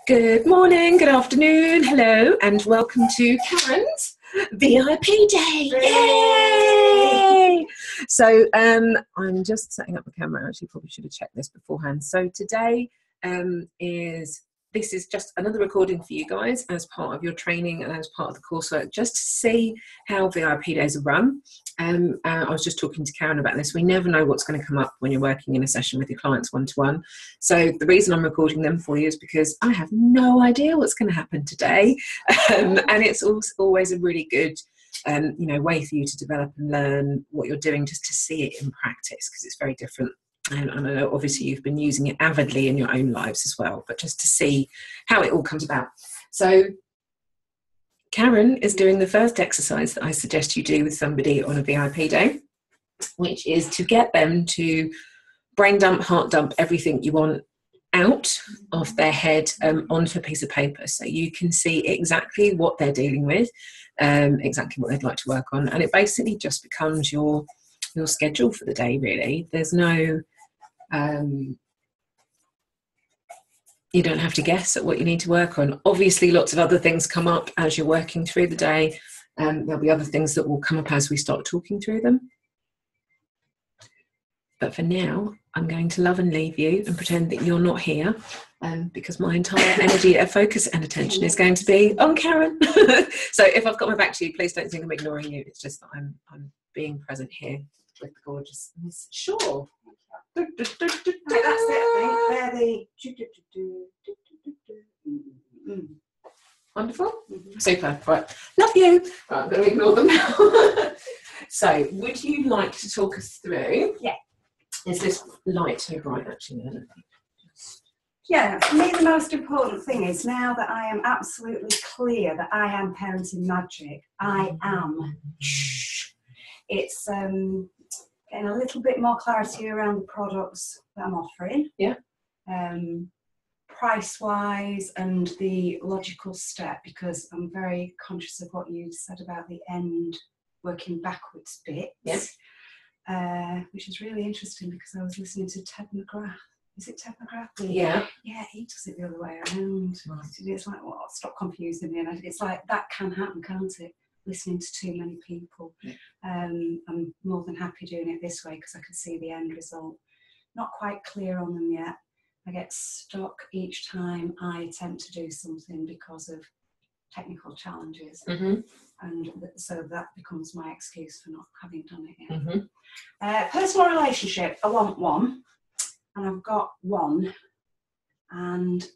Good morning, good afternoon, hello, and welcome to Karen's VIP Day. Yay! So I'm just setting up the camera. Actually, probably should have checked this beforehand. So today this is just another recording for you guys as part of your training and as part of the coursework, just to see how VIP days are run. I was just talking to Karen about this. We never know what's going to come up when you're working in a session with your clients one-to-one. So the reason I'm recording them for you is because I have no idea what's going to happen today. And it's always a really good way for you to develop and learn what you're doing, just to see it in practice, because it's very different. And I know obviously you've been using it avidly in your own lives as well, but just to see how it all comes about. So Karen is doing the first exercise that I suggest you do with somebody on a VIP day, which is to get them to brain dump, heart dump everything you want out of their head onto a piece of paper, so you can see exactly what they're dealing with, exactly what they'd like to work on, and it basically just becomes your schedule for the day, really. There's no you don't have to guess at what you need to work on. Obviously, lots of other things come up as you're working through the day. There'll be other things that will come up as we start talking through them. But for now, I'm going to love and leave you and pretend that you're not here, because my entire energy, focus and attention is going to be on Karen. So if I've got my back to you, please don't think I'm ignoring you. It's just that I'm being present here with the gorgeous Miss Shaw. That's it, I think. Wonderful. Super. Right. Love you. Right, I'm going to ignore them now. So, would you like to talk us through? Yeah. Is this light so bright, actually? Yeah, for me the most important thing is, now that I am absolutely clear that I am parenting magic, I am. It's getting a little bit more clarity around the products that I'm offering. Yeah. Price-wise and the logical step, because I'm very conscious of what you said about the end working backwards bits. Yeah. Which is really interesting, because I was listening to Ted McGrath. Is it Ted McGrath? Yeah. Yeah, he does it the other way around. Right. It's like, well, stop confusing me. And it's like, that can happen, can't it? Listening to too many people. Yeah. I'm more than happy doing it this way, because I can see the end result. Not quite clear on them yet. I get stuck each time I attempt to do something because of technical challenges. Mm-hmm. And so that becomes my excuse for not having done it yet. Mm-hmm. Personal relationship, I want one, and I've got one, and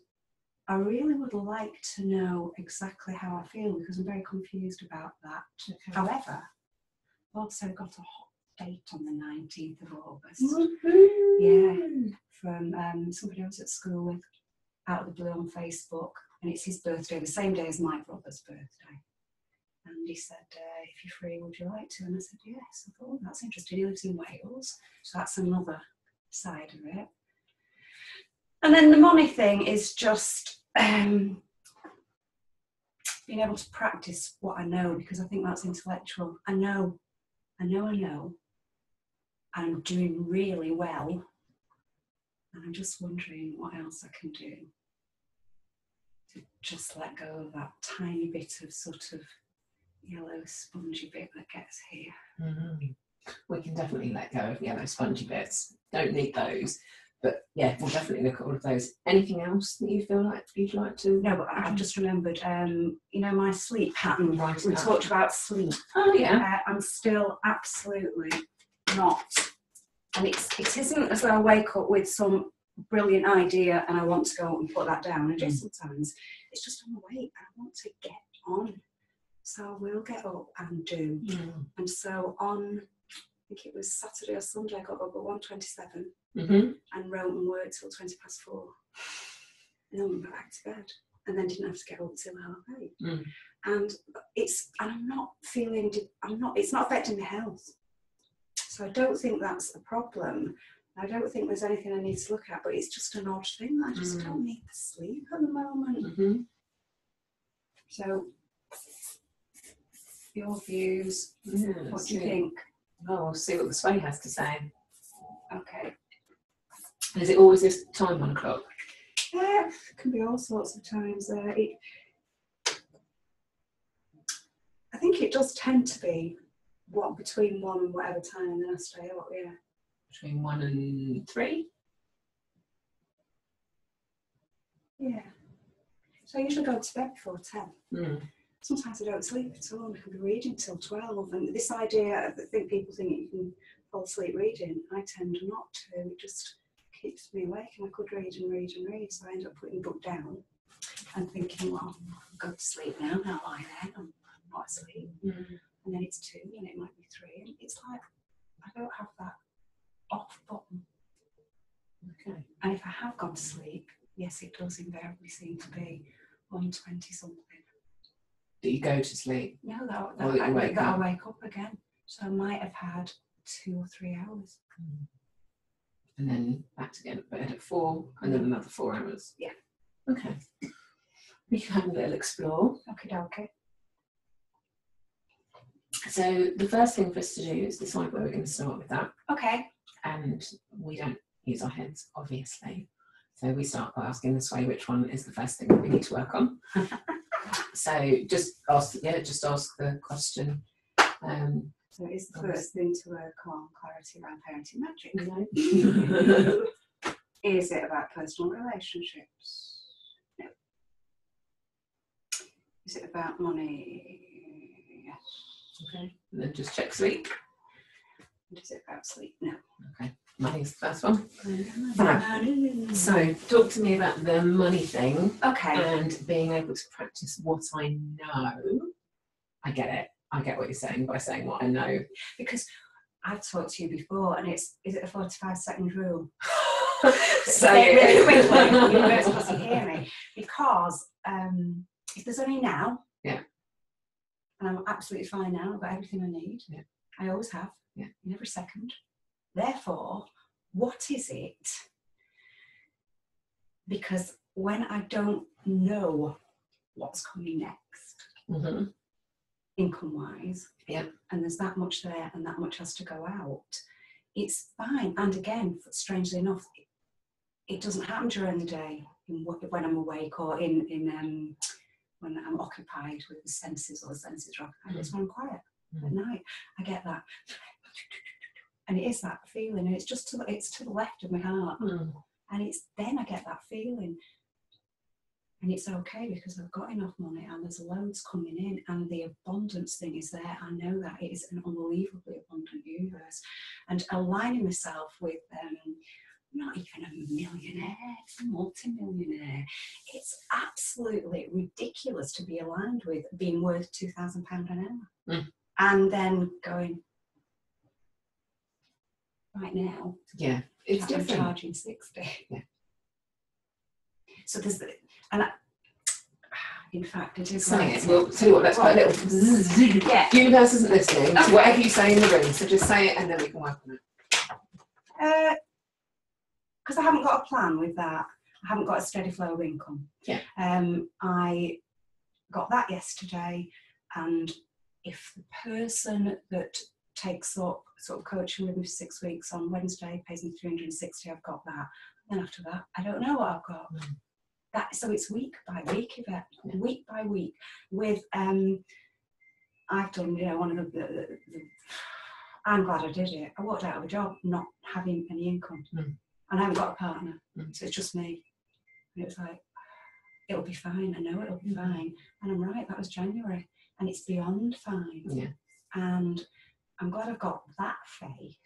I really would like to know exactly how I feel, because I'm very confused about that. Okay. However, I've also got a hot date on the 19th of August. Mm-hmm. Yeah, from somebody I was at school with, out of the blue on Facebook, and it's his birthday, the same day as my brother's birthday. And he said, if you're free, would you like to? And I said, yes. I thought, oh, that's interesting. He lives in Wales, so that's another side of it. And then the money thing is just being able to practice what I know, because I think that's intellectual. I know. I'm doing really well. And I'm just wondering what else I can do to just let go of that tiny bit of sort of yellow spongy bit that gets here. Mm-hmm. We can definitely let go of yellow spongy bits. Don't need those. But yeah, we'll definitely look at all of those. Anything else that you feel like you'd like to? No, but I've just remembered, my sleep pattern. Right. We talked about sleep. Oh yeah. I'm still absolutely not. And it isn't as though I wake up with some brilliant idea and I want to go and put that down. I do sometimes. It's just I'm awake and I want to get on. So I will get up and do. And so on, I think it was Saturday or Sunday, I got up at 1:27 and wrote and worked till 4:20. And then went back to bed. And then didn't have to get up till 8:30. And I'm not feeling, it's not affecting my health. So I don't think that's a problem. I don't think there's anything I need to look at, but it's just an odd thing. I just don't need the sleep at the moment. So, your views, what do you think? Oh, we'll see what the sway has to say. Okay. Is it always this time, 1 o'clock? Yeah, it can be all sorts of times. I think it does tend to be between 1 and whatever time, and then I stay up. Yeah. Between 1 and 3. Yeah. So I usually go to bed before 10. Mm. Sometimes I don't sleep at all. I can be reading till 12. And this idea, I think people think you can fall asleep reading. I tend not to. It just keeps me awake, and I could read and read and read. So I end up putting the book down and thinking, well, I'll go to sleep now. Now lie there. I'm not asleep. Mm. And then it's 2, and it might be 3. And it's like I don't have that off button. Okay. And if I have gone to sleep, yes, it does invariably seem to be 1:20 something. That you go to sleep? No, that I wake up again. So I might have had 2 or 3 hours. And then back to get to bed at 4, and then another 4 hours? Yeah. Okay. We can have a little explore. Okay. So the first thing for us to do is decide where we're going to start with that. Okay. And we don't use our heads, obviously. So we start by asking this way, which one is the first thing that we need to work on? So just ask the question. So is the first thing to work on clarity around parenting magic? No. Is it about personal relationships? No. Is it about money? Yes. Okay. And then just check sleep. And is it about sleep? No. Okay. Money's the first one. So talk to me about the money thing. Okay. And being able to practice what I know. I get it. I get what you're saying by saying what I know. Because I've talked to you before, and is it a 45-second rule? Say it really quickly. You weren't supposed to hear me. Because if there's only now, yeah, and I'm absolutely fine now, I've got everything I need. Yeah. I always have. Yeah. In every second. Therefore, what is it? Because when I don't know what's coming next, income-wise, yeah, and there's that much there and that much has to go out, it's fine. And again, strangely enough, it doesn't happen during the day when I'm awake or in when I'm occupied with the senses, or the senses are occupied. It's when I'm quiet at night. I get that, and it is that feeling, and it's just to the left of my heart, and it's then I get that feeling. And it's okay because I've got enough money and there's loads coming in, and the abundance thing is there. I know that it is an unbelievably abundant universe. And aligning myself with not even a millionaire, it's a multi-millionaire. It's absolutely ridiculous to be aligned with being worth £2,000 an hour. And then going, right now, yeah, it's I'm different. charging 60. Yeah. So there's and in fact, it is. Say it. We'll tell you what. Let's put a little. Zzz. Yeah. Universe isn't listening to Okay. whatever you say in the room, so just say it and then we can work on it. Because I haven't got a plan with that. I haven't got a steady flow of income. Yeah. I got that yesterday, and if the person that takes up sort of coaching with me for 6 weeks on Wednesday pays me 360, I've got that. Then after that, I don't know what I've got. So it's week by week, Yvette. Week by week. With I've done, one of the I'm glad I did it. I walked out of a job not having any income, and I haven't got a partner, so it's just me. And it was like, it'll be fine. I know it'll be fine. And I'm right. That was January, and it's beyond fine. Yeah. And I'm glad I've got that faith.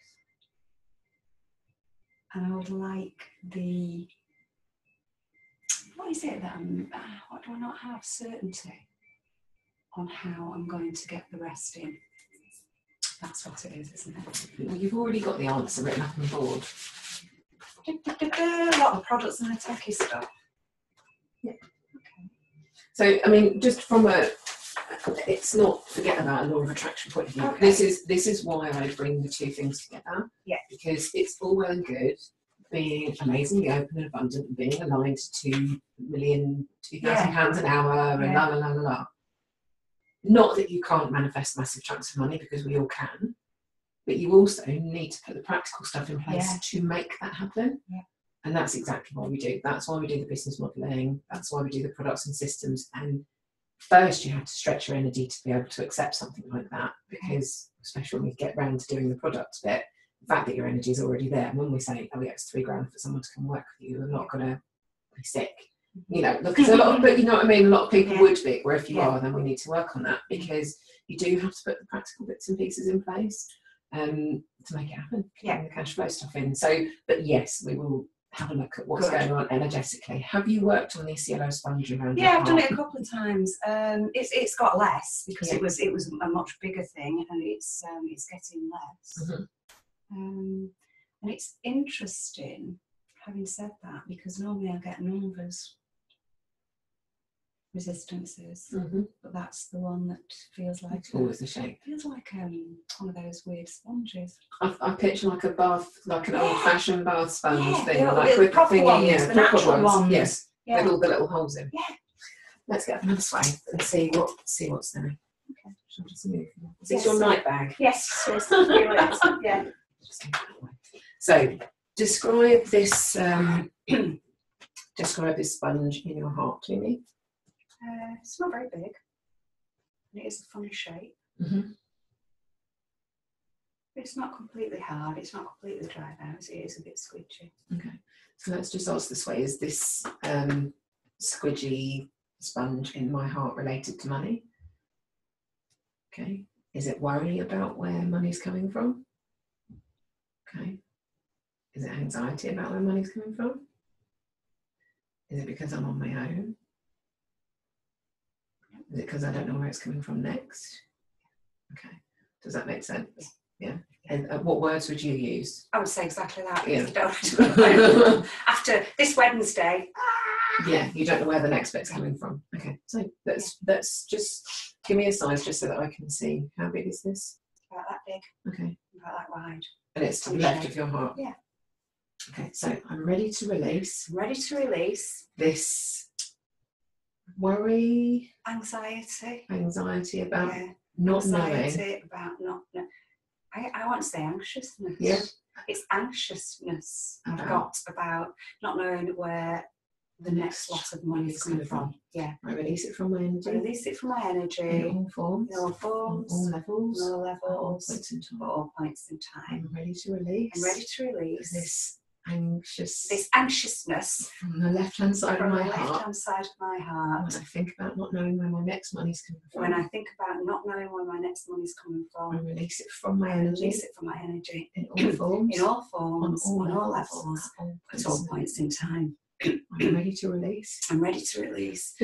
And I would like what is it that what do I not have? Certainty on how I'm going to get the rest in. That's what it is, isn't it? Well, you've already got the answer written up on the board. A lot of products and the techie stuff. Yeah. Okay. So, I mean, just from it's not forget about a law of attraction point of view. Okay. This is why I bring the two things together. Yeah. Because it's all well and good being amazingly open and abundant and being aligned to £2,000 an hour and la la la la la. Not that you can't manifest massive chunks of money, because we all can, but you also need to put the practical stuff in place to make that happen. Yeah. And that's exactly what we do. That's why we do the business modelling. That's why we do the products and systems. And first, you have to stretch your energy to be able to accept something like that, because especially when we get round to doing the products bit, the fact that your energy is already there. And when we say, oh yeah, it's £3,000 for someone to come work with you, they're not going to be sick. You know, because a lot of, but you know what I mean, a lot of people would be, where if you are, then we need to work on that, because you do have to put the practical bits and pieces in place to make it happen, getting the cash flow stuff in. So, but yes, we will have a look at what's going on energetically. Have you worked on this yellow sponge around? Yeah, I've done it a couple of times. It's got less because it was a much bigger thing, and it's getting less. And it's interesting, having said that, because normally I get numbers resistances, but that's the one that feels like always the shape. Feels like one of those weird sponges. I picture like a bath, like an old-fashioned bath sponge thing, like with proper thingy, ones, the natural ones. Yes, with all the little holes in. Yeah. Let's get another sway and see what's there. Okay. Shall I just move? Is this your night bag? Yes. Yeah. So, describe this. Describe this sponge in your heart to me. It's not very big. It is a funny shape. It's not completely hard. It's not completely dried out. It is a bit squidgy. Okay. So let's just ask this way: is this squidgy sponge in my heart related to money? Okay. Is it worry about where money's coming from? Okay. Is it anxiety about where money's coming from? Is it because I'm on my own? Is it because I don't know where it's coming from next? Okay. Does that make sense? Yeah. And what words would you use? I would say exactly that. Yeah. After this Wednesday. Yeah, you don't know where the next bit's coming from. Okay. So let's just give me a size just so that I can see. How big is this? About that big. Okay. About that wide. And it's to the left of your heart? Yeah. Okay, so I'm ready to release. Ready to release. This worry, anxiety about not knowing. About not. I want to say anxiousness. Yeah. It's anxiousness I've got about not knowing where the next lot of money is coming from. Yeah. I release it from my energy. I release it from my energy. In all forms. In all forms. On all levels. On all levels. At all points in time. At all points in time. I'm ready to release. I'm ready to release. This anxiousness from the left-hand side of my heart. Left-hand side of my heart. When I think about not knowing where my next money's coming from. When I think about not knowing where my next money's coming from. I release it from my energy. Release it from my energy. In all forms. In all forms. On all levels. At all points in time. I'm ready to release. I'm ready to release.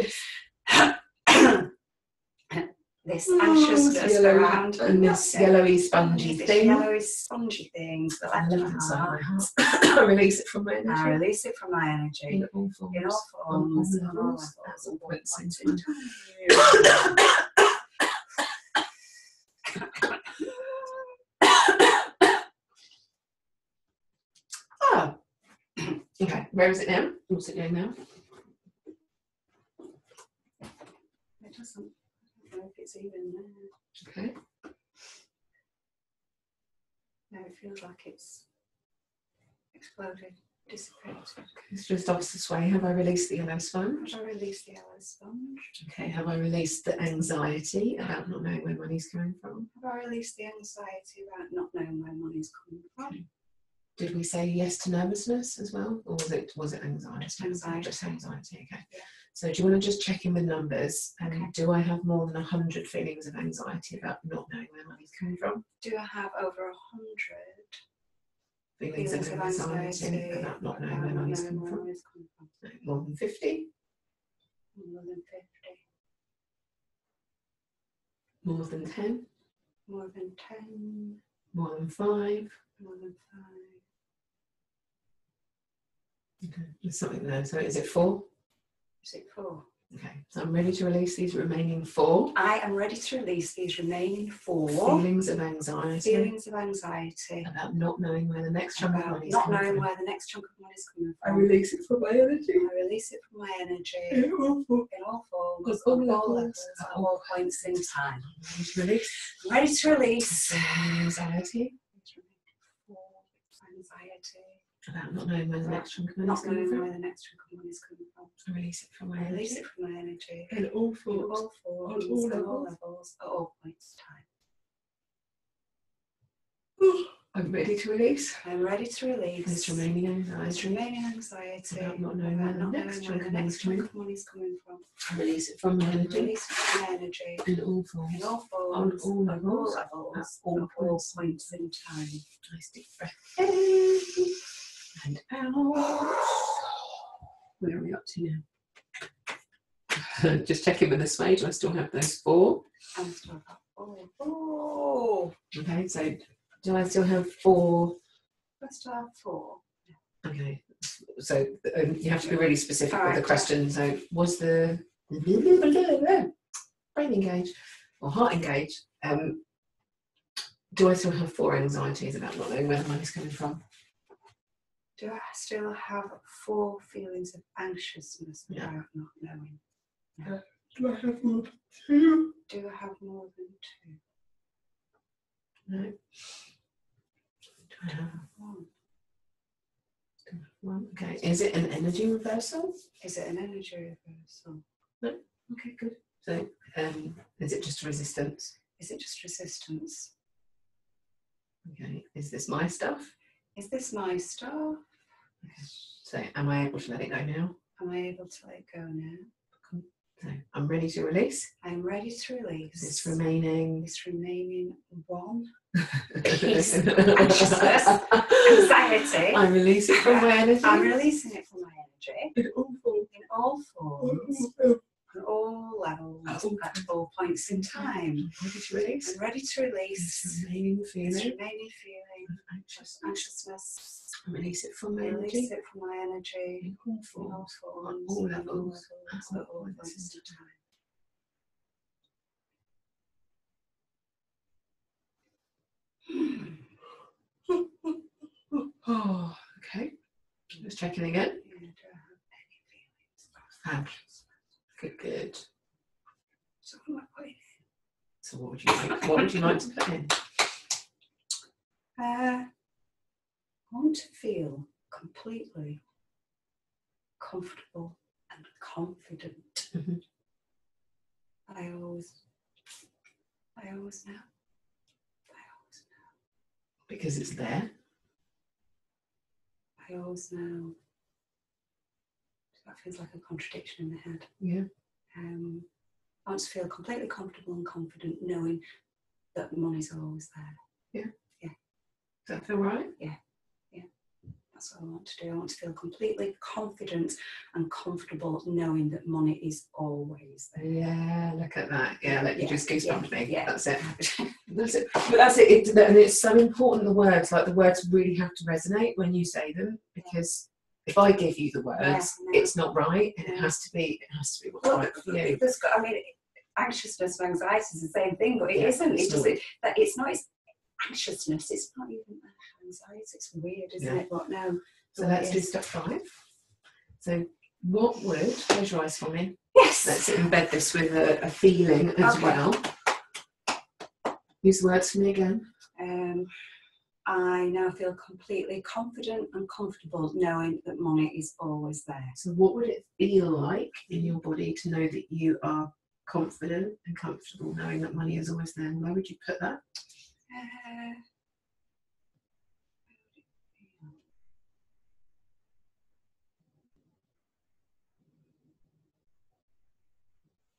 This anxiousness around and this yellowy spongy thing. Yellowy spongy thing that left in my heart. I release it from my energy. I release it from my energy. In all forms. In all forms. On all levels. At all points in time. Okay, where is it now? What's it doing now? It doesn't. I don't know if it's even there. Okay. No, it feels like it's exploded, dissipated. It's just off this way. Have I released the yellow sponge? Have I released the yellow sponge? Okay, have I released the anxiety about not knowing where money's coming from? Have I released the anxiety about not knowing where money's coming from? Okay. Did we say yes to nervousness as well, or was it anxiety? Just anxiety. Okay. Yeah. So do you want to just check in with numbers? And do I have more than 100 feelings of anxiety about not knowing where money's coming from? Do I have over 100 feelings of anxiety about not knowing where money's coming from? No, more than 50? More than 50. More than 10? More than 10. More than 5? More than 5. Okay, there's something there. So is it 4? Is it 4? Okay, so I'm ready to release these remaining 4. I am ready to release these remaining 4. Feelings of anxiety. Feelings of anxiety. About not knowing where the next chunk of money is coming from. Not knowing where the next chunk of money is coming I from. release it from my energy. I release it from my energy. In all forms. On all levels. At all points in time. Release. I'm ready to release. Anxiety. Anxiety. About not knowing where the next chunk of money is Not coming knowing from. where the next chunk of money is coming from. I release it from my I release energy. it from my energy. In all In forms. all forms, On all at all levels. levels, at all points of time. I'm ready to release I'm ready to release this remaining this anxiety remaining anxiety about not knowing about where the not next knowing chunk where of the money is next chunk coming of money is coming from. I release it from my energy. Release it from my energy. In all forms. In all On forms, all at levels. levels, At all at all points. points in time. Nice deep breath in and out. Where are we up to now? Just checking with the sway. Do I still have those 4? I'm still got 4. Oh, Okay, so do I still have 4? I still have 4. Okay, so you have to be really specific with the Alright, question. So was the brain engaged or heart engaged? Do I still have 4 anxieties about not knowing where the money's coming from? Do I still have 4 feelings of anxiousness Yeah. about not knowing? Do I have more than 2? Do I have more than 2? No. Do I have 1. 1? Okay, is it an energy reversal? Is it an energy reversal? Okay, good. So is it just resistance? Is it just resistance? Okay, is this my stuff? Is this my stuff? So am I able to let it go now? Am I able to let go now? So I'm ready to release I'm ready to release this remaining 1. anxiousness, anxiety. I release it from my energy. I'm releasing it from my energy In all forms. in all forms, on all levels, at all points in time. I'm ready to release I'm ready to release this remaining this feeling remaining feeling of of anxiousness. anxiousness. I release it from my I energy. release it from my energy In all in all forms. forms, all on levels, at all points in time. Oh, okay. Just checking again. Yeah, do I have any feelings? Fab. Good, good. So what am I putting So what would you like? What would you like to put in? in? I want to feel completely comfortable and confident. Mhm. I always know. I always know. Because it's there. I always know. That feels like a contradiction in the head. Yeah. I want to feel completely comfortable and confident knowing that money's always there. Does that feel right? That's what I want to do. I want to feel completely confident and comfortable knowing that money is always there. Yeah, look at that. Yeah, let you just goosebump me. Yeah. That's it. That's it. But that's it. And it's so important, the words. Like, the words really have to resonate when you say them, because if I give you the words, Yeah, no. it's not right, and it No. has to be what's Well, right for you. I mean, anxiousness and anxiety is the same thing, but it Yeah, isn't. it's It's not. It's anxiousness. It's not even anxiety. It's weird, isn't Yeah. it? But no. So but let's it do is. step 5. So what would, close your eyes for me. Yes. Let's embed this with a feeling as Okay. well. Use the words for me again. I now feel completely confident and comfortable knowing that money is always there. So what would it feel like in your body to know that you are confident and comfortable knowing that money is always there? Where would you put that?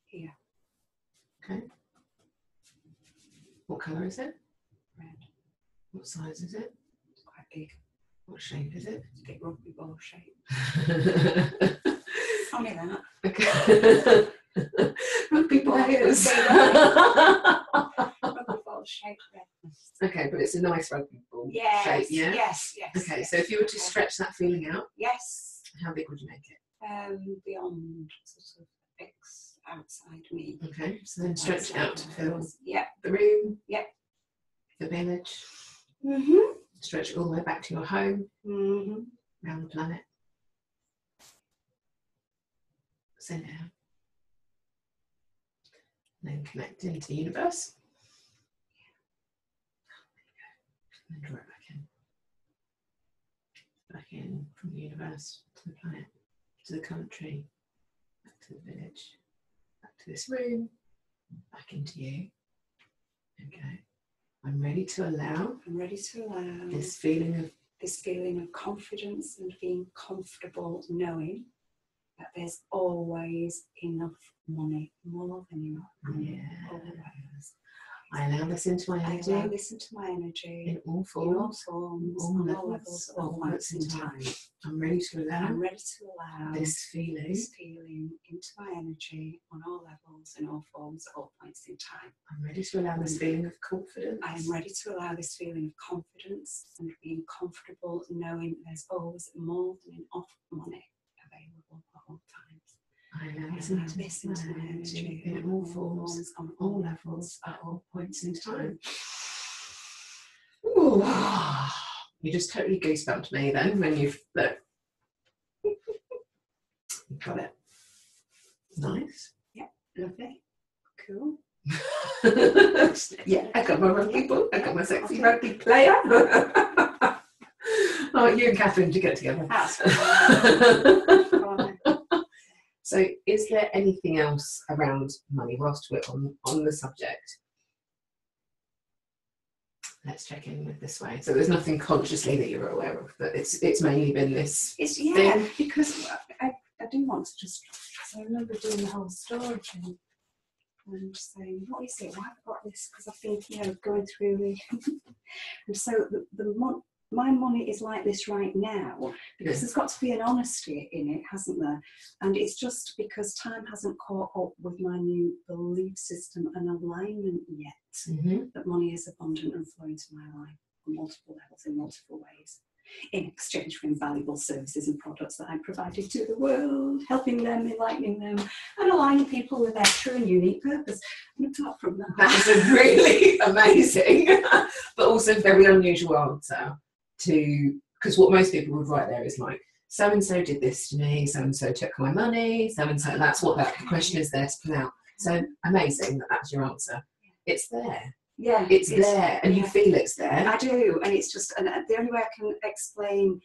Here, Okay. What colour is it? red. What size is it? It's quite big. What shape is it? It's a bit rugby ball shape. Okay. Funny that. Rugby players. Rugby ball shape redness. Okay, but it's a nice rugby ball Yes. shape, yeah? Yes. Okay, yes. so if you were to stretch that feeling out, Yes. how big would you make it? Beyond sort of X outside me. Okay, so then stretch it out to fill Yeah. the room, Yep. the village, Mhm. stretch it all the way back to your home, Mhm. around the planet. Send it out. And then connect into the universe. And then draw it back in. back in from the universe to the planet, to the country, back to the village, back to this room, back into you. Okay. I'm ready to allow. I'm ready to allow this feeling of confidence and being comfortable knowing that there's always enough money, more than enough money. Yeah. Always. I allow this into my energy. I allow this into my energy. In all forms, on all levels, all points in time. I'm ready to allow. I'm ready to allow this feeling into my energy on all levels, in all forms, at all points in time. I'm ready to allow this feeling of confidence. I am ready to allow this feeling of confidence and being comfortable knowing there's always more than enough money available at all times. I allow this into my energy in all forms, on all levels, at all points in time. Ooh. You just totally goosebumped me then when you've look. You got it. Nice. Yeah, lovely. Cool. Yeah, I got my rugby ball. I got my sexy rugby player. Oh, you and Catherine to get together. That's So, is there anything else around money whilst we're on the subject? Let's check in with this way. So, there's nothing consciously that you're aware of, but it's mainly been this. Thing. Because I do want to just. I remember doing the whole storage and just saying, what is it? Why have I got this? Because I've been, going through the. And so my money is like this right now because there's got to be an honesty in it, hasn't there? And it's just because time hasn't caught up with my new belief system and alignment yet that money is abundant and flowing into my life on multiple levels in multiple ways in exchange for invaluable services and products that I provided to the world, helping them, enlightening them and aligning people with their true and unique purpose. And apart from that is a really amazing but also very unusual answer. Because what most people would write there is like, so and so did this to me, so and so took my money, so and so. That's what that question is there to pull out. So amazing that that's your answer. It's there. Yeah, it's there, and you feel it's there. I do, and it's just, and the only way I can explain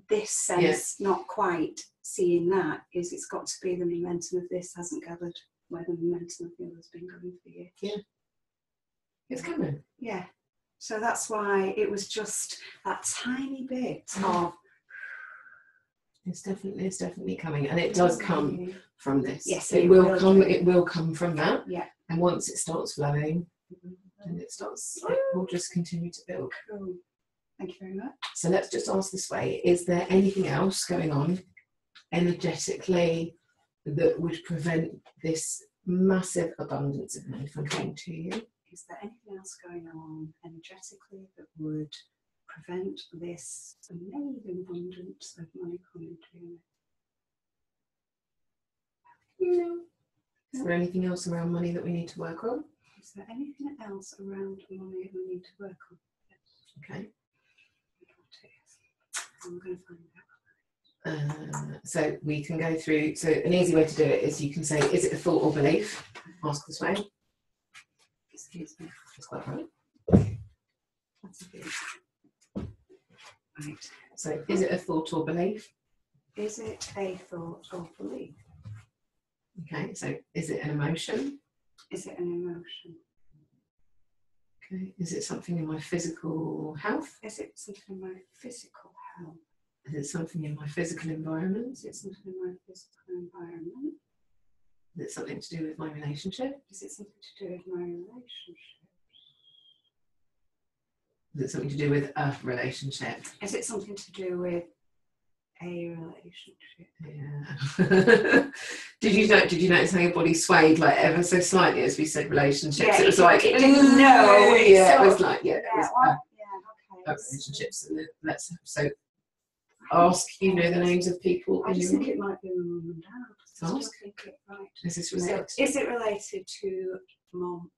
this sense, not quite seeing that, is it's got to be the momentum of this hasn't gathered where the momentum of the other's been going for years. Yeah, it's coming. Yeah. So that's why it was just that tiny bit of. It's definitely coming, and it does come from this. Yes, it will come. It will come from that. Yeah. And once it starts flowing, and it will just continue to build. Cool. Thank you very much. So let's just ask this way: is there anything else going on energetically that would prevent this massive abundance of money from coming to you? Is there anything else going on energetically that would prevent this amazing abundance of money coming to you? No. Is there anything else around money that we need to work on? Is there anything else around money we need to work on? Yes. Okay. I'm going to find out. So we can go through. So an easy way to do it is you can say, is it a thought or belief? Ask this way. Excuse me. That's quite right. That's a bit. Right. So is it a thought or belief? Is it a thought or belief? Okay, so is it an emotion? Is it an emotion? Okay, is it something in my physical health? Is it something in my physical health? Is it something in my physical environment? Is it something in my physical environment? Is it something to do with my relationship? Is it something to do with my relationship? Is it something to do with a relationship? Is it something to do with a relationship? Yeah. Did you notice how your body swayed like ever so slightly as we said relationships? Yeah, it was like it didn't know. Yeah, it was like okay. Relationships. Let's ask. You know the names of people. I just think it might be my mum and dad. Ask. Right. Is this related? So, is it related to mum?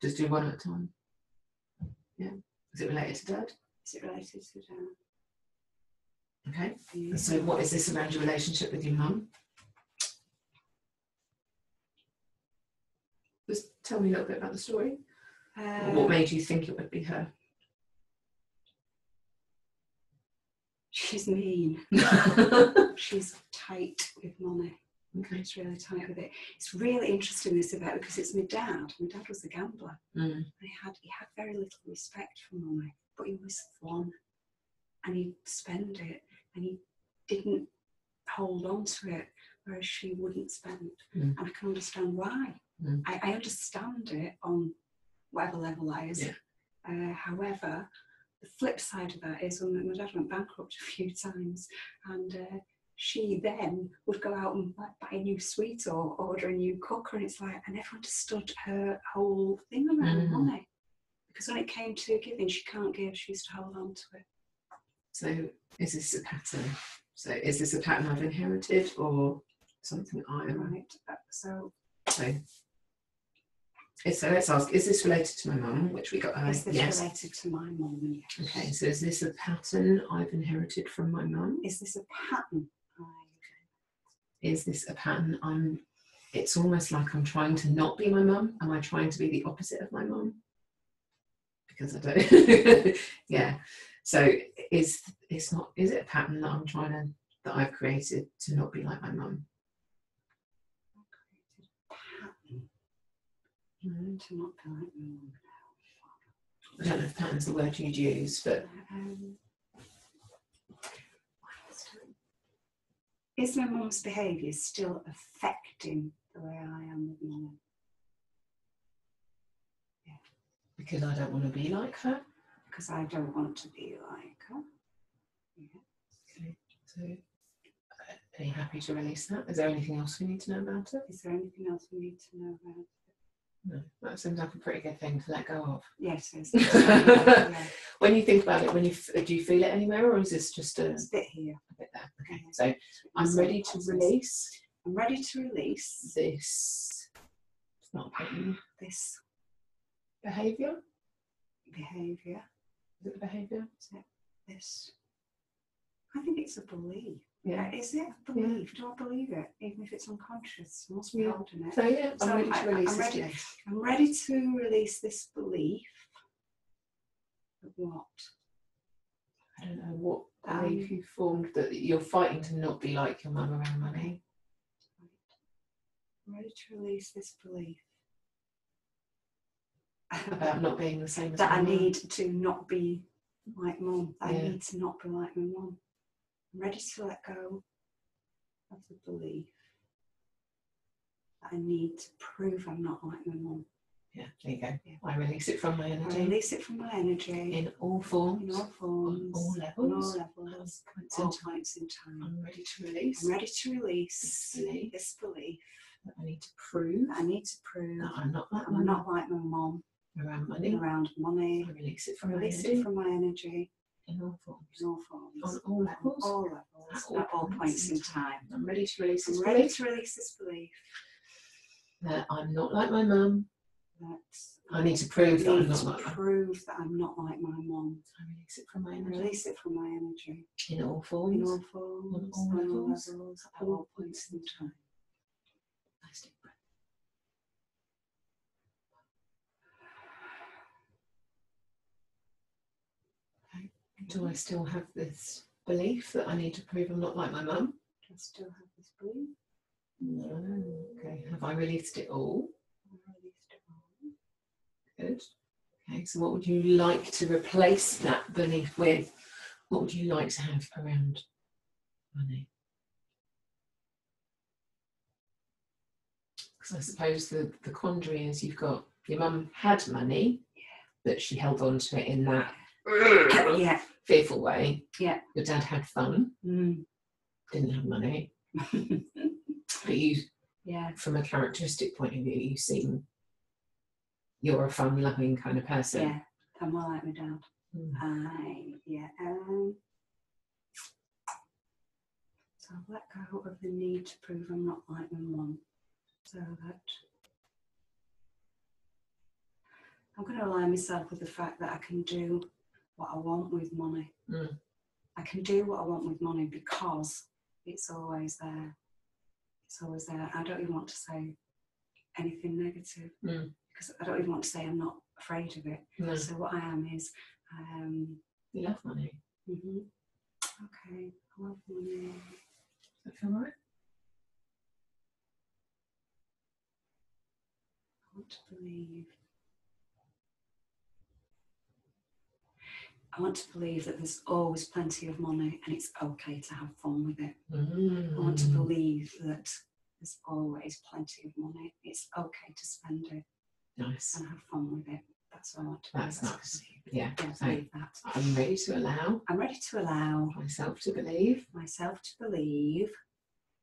Just do one at a time. Yeah. Is it related to dad? Is it related to dad? Okay. Yeah. So what is this around your relationship with your mum? Just tell me a little bit about the story. What made you think it would be her? She's mean. She's tight with money. Okay. She's really tight with it. It's really interesting this about because it's my dad. My dad was a gambler. And he had very little respect for money, but he was fun, and he'd spend it, and he didn't hold on to it, whereas she wouldn't spend. And I can understand why. I understand it on whatever level that is. Yeah. However, the flip side of that is when my dad went bankrupt a few times, and she then would go out and buy a new sweet or order a new cooker, and it's like I never understood her whole thing around money, because when it came to giving, she can't give, she used to hold on to it. So is this a pattern? So is this a pattern I've inherited or something I am? Right. So let's ask, is this related to my mum, which we got? Is this related to my mum? Yes. Okay, so is this a pattern I've inherited from my mum? Is this a pattern? Is this a pattern it's almost like I'm trying to not be my mum. Am I trying to be the opposite of my mum? Because I don't. Yeah. So is it a pattern that I've created to not be like my mum? To not be like my mum. I don't know if pattern's the word you'd use, but is my mum's behaviour still affecting the way I am with money? Yeah. Because I don't want to be like her? Because I don't want to be like her. Yeah. Okay. So, are you happy to release that? Is there anything else we need to know about it? Is there anything else we need to know about it? No, that seems like a pretty good thing to let go of. Yes, it is. Yeah. When you think about it, do you feel it anywhere, or is this just it's a bit here, a bit there? Okay, so I'm ready to release. I'm ready to release this. It's not a pattern. This behaviour. Behaviour. Is it a behaviour? Is it this? I think it's a belief. Yeah. Is it a belief? Yeah. Do I believe it? Even if it's unconscious, I must be holding it. So yeah, I'm ready to release this belief. I'm ready to release this belief. Of what? I don't know what belief you formed that you're fighting to not be like your mum around money. I'm ready to release this belief. About not being the same as that my I mum. need to not be like mum. I need to not be like my mum. I'm ready to let go of the belief that I need to prove I'm not like my mum. Yeah, there you go. Yeah. I release it from my energy. I release it from my energy. In all forms. In all forms. On all levels. On all levels. All points in time. I'm ready to release. I'm ready to release this belief that I need to prove. That I need to prove that I'm not like my mum. Around money. Around money. I release it from my energy. In all forms. In all forms. On all levels. On all levels. At all points in time. I'm ready to release this belief. belief. Ready to release this belief. That I'm not like my mum. That I need to prove that I'm not like her. Prove that I'm not like my mum. I release it from my energy. Release it from my energy. In all forms. In all forms. On all levels. At all points in time. Nice deep breath. Okay. Do I still have this belief that I need to prove I'm not like my mum? Do I still have this belief? No. Okay. Have I released it all? Good. Okay, so what would you like to replace that belief with? What would you like to have around money? Because I suppose the quandary is you've got your mum had money, but she held on to it in that fearful way. Yeah. Your dad had fun, didn't have money. But you, from a characteristic point of view, you seem you're a fun-loving kind of person. Yeah, I'm more like my dad. So I've let go of the need to prove I'm not like my mum. So that I'm going to align myself with the fact that I can do what I want with money. I can do what I want with money because it's always there. It's always there. I don't even want to say anything negative. Because I don't even want to say I'm not afraid of it. No. So what I am is... you love money. Okay, I love money. Does that feel right? I want to believe. I want to believe that there's always plenty of money and it's okay to have fun with it. I want to believe that there's always plenty of money. It's okay to spend it. Nice. And have fun with it. That's what I want to believe. That's nice. Yeah. Believe that. I'm ready to allow. I'm ready to allow Myself to believe.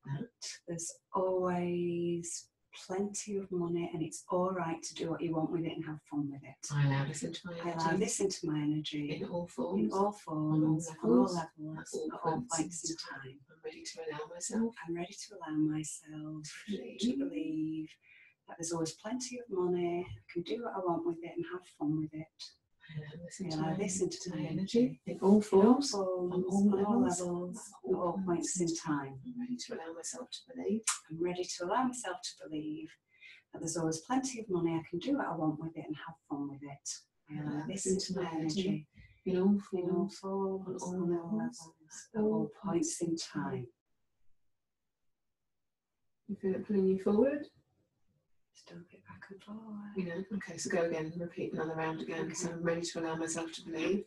That there's always plenty of money and it's all right to do what you want with it and have fun with it. I allow this into my energy. I allow this into my energy. In all forms. In all forms. On all levels. At all points in time. I'm ready to allow myself. I'm ready to allow myself to believe that there's always plenty of money. I can do what I want with it and have fun with it. I allow this into my energy. In all forms. On all levels. At all points in time. I'm ready to allow myself to believe. I'm ready to allow myself to believe that there's always plenty of money. I can do what I want with it and have fun with it. I allow this into my energy. In all forms. On all levels. At all points in time. You feel it pulling you forward? Still a bit back and forward. You know, okay, so go again, repeat another round again. Okay. So I'm ready to allow myself to believe.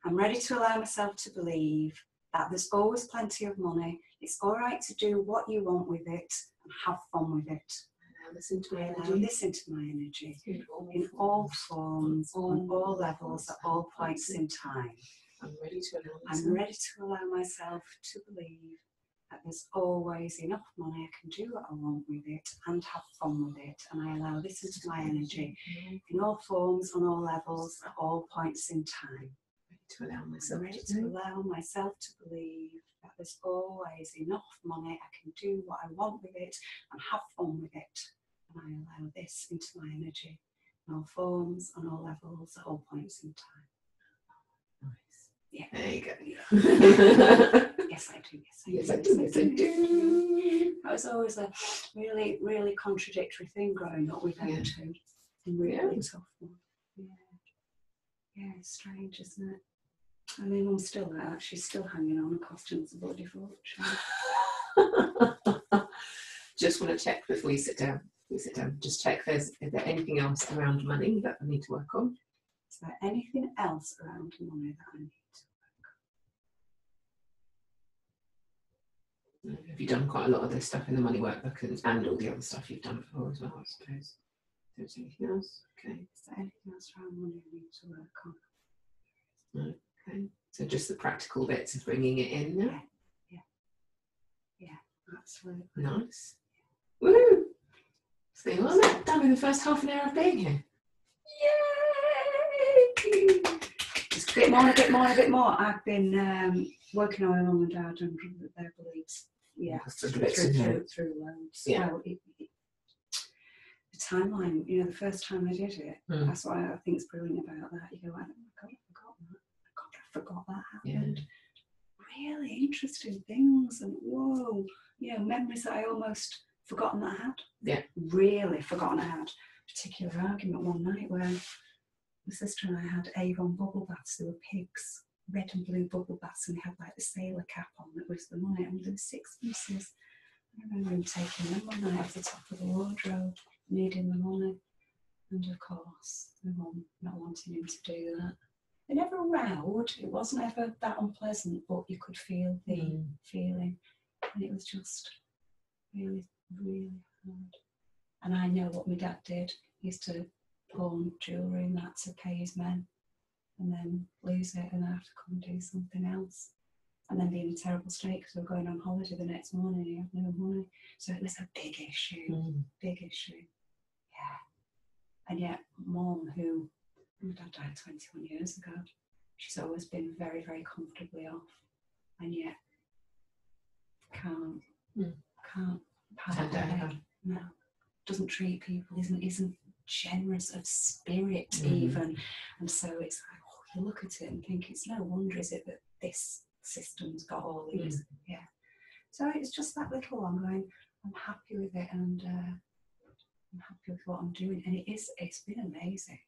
I'm ready to allow myself to believe that there's always plenty of money. It's all right to do what you want with it and have fun with it. I allow this into my energy. I allow this into my energy. In all forms, on all levels, at all points in time. I'm ready to allow myself. I'm ready to allow myself to believe that there's always enough money. I can do what I want with it and have fun with it. And I allow this into my energy in all forms, on all levels, at all points in time. To allow myself. I'm ready to allow myself to believe that there's always enough money. I can do what I want with it and have fun with it. And I allow this into my energy in all forms, on all levels, at all points in time. Nice. Yeah. There you go. Yes, I do. Yes, I do. That was always a really, really contradictory thing growing up with them two. Really tough one. Yeah, it's strange, isn't it? I mean, Mum's still there. She's still hanging on. Costumes a bloody fortune. Just want to check before you sit down. Just check is there anything else around money that I need to work on? Is there anything else around money that I need to work on? Have you done quite a lot of this stuff in the money workbook and all the other stuff you've done before as well, I suppose? Is there anything else? Okay. Is there anything else around money I need to work on? No. Okay. So just the practical bits of bringing it in now? Yeah, absolutely. Nice. Woo! So you are done with the first half an hour of being here. Yay! Just a bit more. I've been working on my mum and dad and their beliefs. Yeah, through loads. Yeah. Well, the timeline, the first time I did it, that's what I think is brilliant about that. You go, oh my God, I forgot that happened. Yeah. Really interesting things and whoa, memories that I almost forgotten that I had. Yeah. Really forgotten I had. A particular argument one night where my sister and I had Avon bubble baths. They were pigs, red and blue bubble baths, and they had like the sailor cap on that was the money, and there were sixpences. I remember him taking them one night off the top of the wardrobe, needing the money, and of course, my mum not wanting him to do that. They never rowed, it wasn't ever that unpleasant, but you could feel the feeling, and it was just really, really hard. And I know what my dad did. He used to pawn jewellery and that to pay his men, and then lose it and have to come and do something else. And then be in a terrible state because we were going on holiday the next morning and he had no money. So it was a big issue, big issue. Yeah. And yet, Mum, who my dad died 21 years ago, she's always been very, very comfortably off. And yet, can't Turn down. No. Doesn't treat people, isn't generous of spirit even. And so it's like, you look at it and think it's no wonder, is it, that this system's got all these. Yeah. So it's just that little one going, I'm happy with it and I'm happy with what I'm doing. And it's been amazing.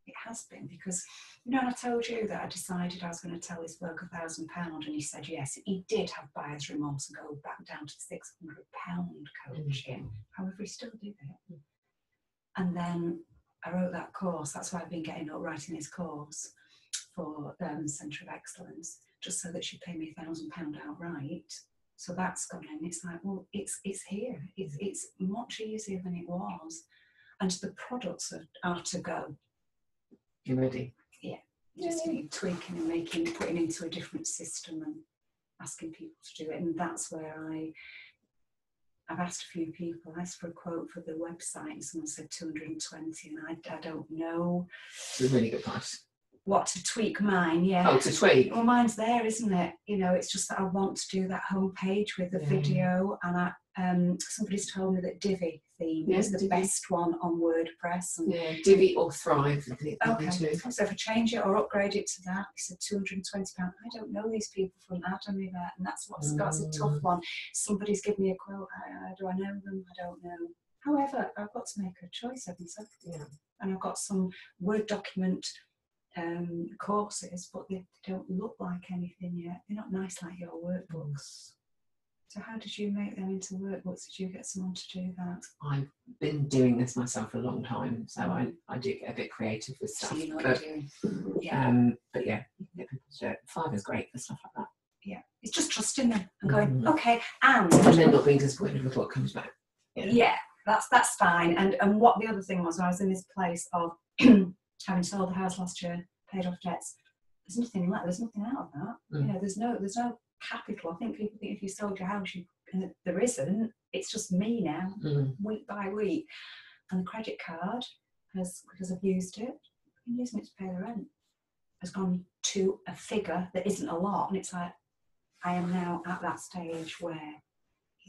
It has been, because, you know, I told you that I decided I was going to tell this bloke £1,000, and he said yes. He did have buyer's remorse and go back down to £600 coaching. However, he still did it. And then I wrote that course. That's why I've been getting up writing this course for Centre of Excellence, just so that she'd pay me £1,000 outright. So that's gone in. It's like, well, it's here. It's much easier than it was. And the products are to go. You're ready. Yeah. Just keep tweaking and putting into a different system and asking people to do it. And that's where I've asked a few people. I asked for a quote for the website, and someone said 220, and I don't know. It's a really good price. What, to tweak mine? Yeah. Oh, to tweak. Well, mine's there, isn't it? You know, it's just that I want to do that homepage with the video, and somebody's told me that Divi theme is the best one on WordPress. And Divi or Thrive. Okay. So if I change it or upgrade it to that, he said £220. I don't know these people from Adam me that, and that's a tough one. Somebody's given me a quote. Do I know them? I don't know. However, I've got to make a choice, haven't I? Yeah. And I've got some Word document courses, but they don't look like anything yet. They're not nice like your workbooks. So how did you make them into workbooks? Did you get someone to do that? I've been doing this myself for a long time, so I do get a bit creative with stuff. So you know what you're doing. Yeah. But yeah, you can get people to do it. Fiverr's great for stuff like that. Yeah. It's just trusting them and going, okay, and then not being disappointed with what comes back. Yeah, that's fine. And what the other thing was, when I was in this place of having sold the house last year, paid off debts, there's nothing out of that. You know, there's no capital. I think people think if you sold your house, and there isn't. It's just me now, week by week. And the credit card has, because I've used it, I've been using it to pay the rent, has gone to a figure that isn't a lot, and it's like I am now at that stage where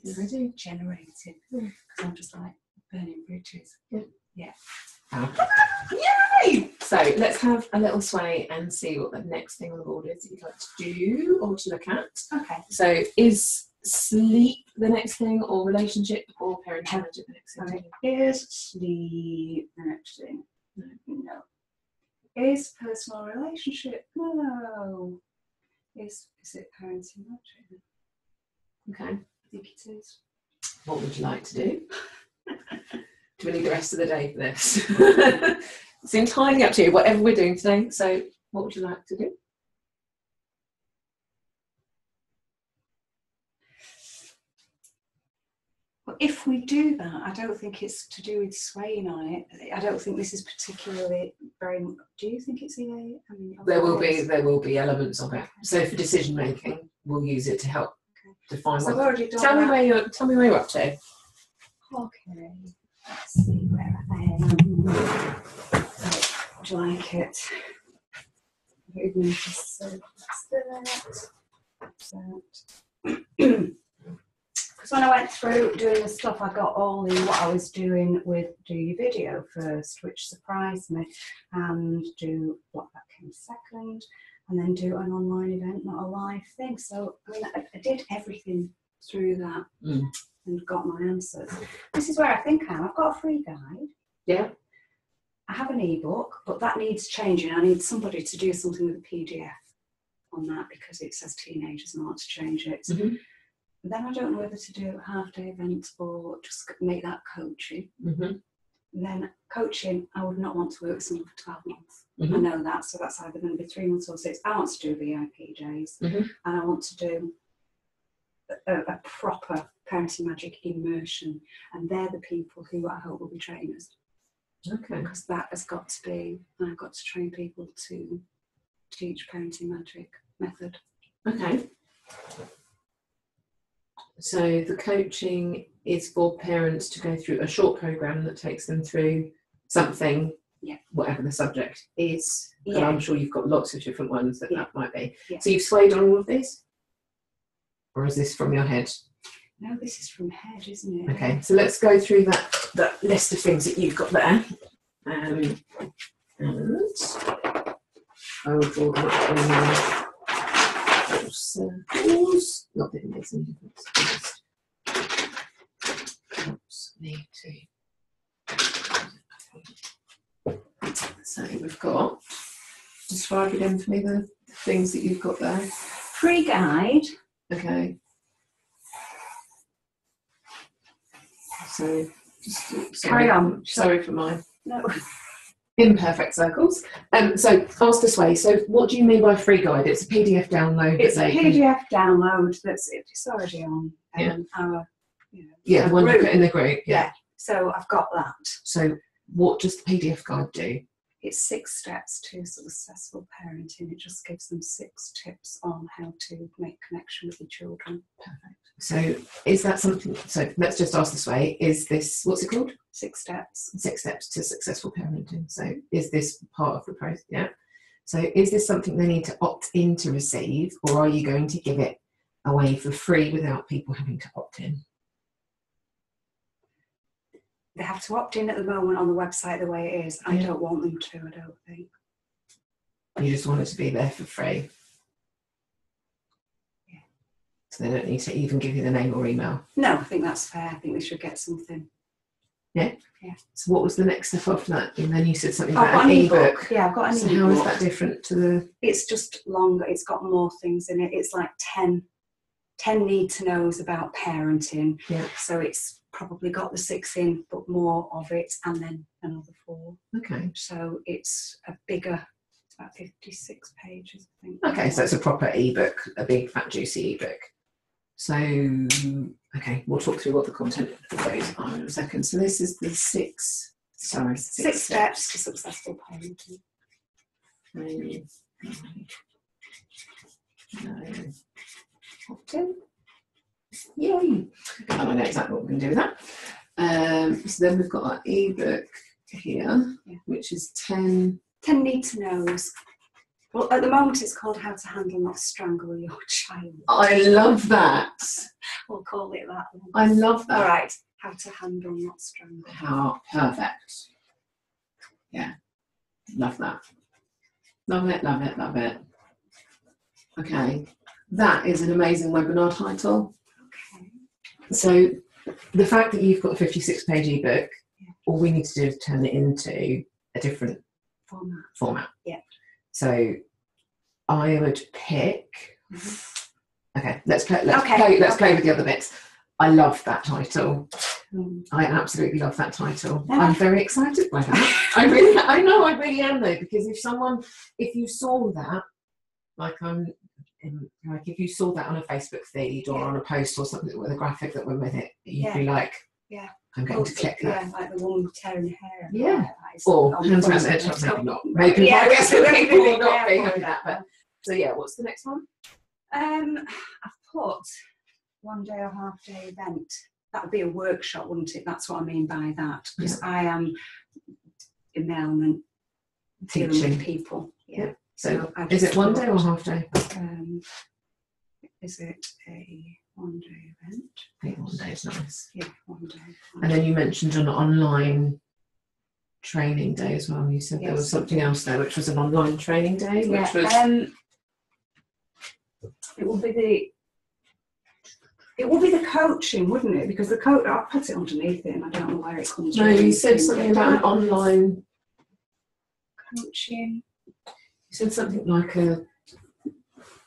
it's generated, because I'm just like burning bridges. Yeah. Yay! So let's have a little sway and see what the next thing on the board is that you'd like to do or to look at. Okay. So is sleep the next thing, or relationship, or parenting the next thing? Is sleep the next thing? No. Is personal relationship? No. Is it parenting? Okay. I think it is. What would you like to do? Do we need the rest of the day for this? It's entirely up to you, whatever we're doing today. So what would you like to do? Well, if we do that, I don't think it's to do with swaying on it. I don't think this is particularly very. Do you think it's EA? I mean, there will be elements of it. So for decision making, we'll use it to help define. So I've already done tell me where you're up to. Okay. Let's see where I am. Would you like it? Because when I went through doing the stuff, I got all the what I was doing with do your video first, which surprised me, and do what that came second, and then do an online event, not a live thing. So I mean, I did everything through that. And got my answers. This is where I think I am. I've got a free guide. Yeah. I have an ebook, but that needs changing. I need somebody to do something with a PDF on that, because it says teenagers and I want to change it. Then I don't know whether to do a half-day event or just make that coaching. Then coaching, I would not want to work with someone for 12 months. I know that, so that's either going to be 3 months or 6. I want to do VIP days, and I want to do a proper Parenting Magic immersion, and they're the people who I hope will be trainers. Okay. Because that has got to be, I've got to train people to teach Parenting Magic method. Okay. So the coaching is for parents to go through a short program that takes them through something, whatever the subject is. And I'm sure you've got lots of different ones that might be. So you've swayed on all of these? Or is this from your head? No, this is from head, isn't it? Okay, so let's go through that list of things that you've got there. And I will draw them up in circles. Not that it makes any difference. Helps me to So we've got, describe again for me the things that you've got there. Free guide. Okay. So just Carry on. Sorry for my No. imperfect circles. So ask this way. So what do you mean by free guide? It's a PDF download. It's a PDF download it's already on our the one you put in the group. Yeah. So I've got that. So what does the PDF guide do? It's 6 steps to successful parenting. It just gives them 6 tips on how to make connection with your children. Perfect. So is that something, so let's just ask this way, is this, what's it called? 6 steps. 6 steps to successful parenting. So is this part of the process? Yeah. So is this something they need to opt in to receive, or are you going to give it away for free without people having to opt in? They have to opt in at the moment on the website the way it is. I don't want them to, I don't think. You just want it to be there for free? Yeah. So they don't need to even give you the name or email? No, I think that's fair. I think they should get something. Yeah? Yeah. So what was the next step after that? And then you said something about I've got an ebook. ebook. Yeah, I've got an ebook. So how is that different to the... It's just longer. It's got more things in it. It's like 10 need to knows about parenting. Yeah. So it's probably got the 6 in, but more of it, and then another 4. Okay. So it's a bigger, it's about 56 pages, I think. Okay, so it's a proper ebook, a big fat juicy ebook. So, okay, we'll talk through what the content of those are in a second. So this is the 6 steps to successful parenting. Opt-in. Yay! I know exactly what we're going to do with that. So then we've got our ebook here, which is 10 need to knows. Well, at the moment it's called How to Handle Not Strangle Your Child. I love that. We'll call it that. I love that. All right. How to Handle Not Strangle. How perfect. Yeah. Love that. Love it, love it, love it. Okay. That is an amazing webinar title. Okay. So the fact that you've got a 56-page ebook, all we need to do is turn it into a different format. Yeah. So I would pick. Okay, let's play with the other bits. I love that title. I absolutely love that title. I'm very excited by that. I really am though, because if you saw that, if you saw that on a Facebook feed or on a post or something with a graphic that went with it, you'd be like, I'm going to click that. Yeah, like the woman tearing her hair. Yeah. Or hands around the head, maybe not. Maybe people will not be happy with that. But so yeah, what's the next one? I've put 1 day or half day event. That would be a workshop, wouldn't it? That's what I mean by that. Because I am in the element dealing with people. Yeah. So is it 1 day or half day? Is it a 1 day event? I think 1 day is nice. Yeah, 1 day. And then you mentioned an online training day as well. You said there was something else there, which was an online training day. Yeah. Which was it will be the coaching, wouldn't it? Because the coach, I'll put it underneath it, and I don't know where it comes from. No, you said something about an online coaching. You said something like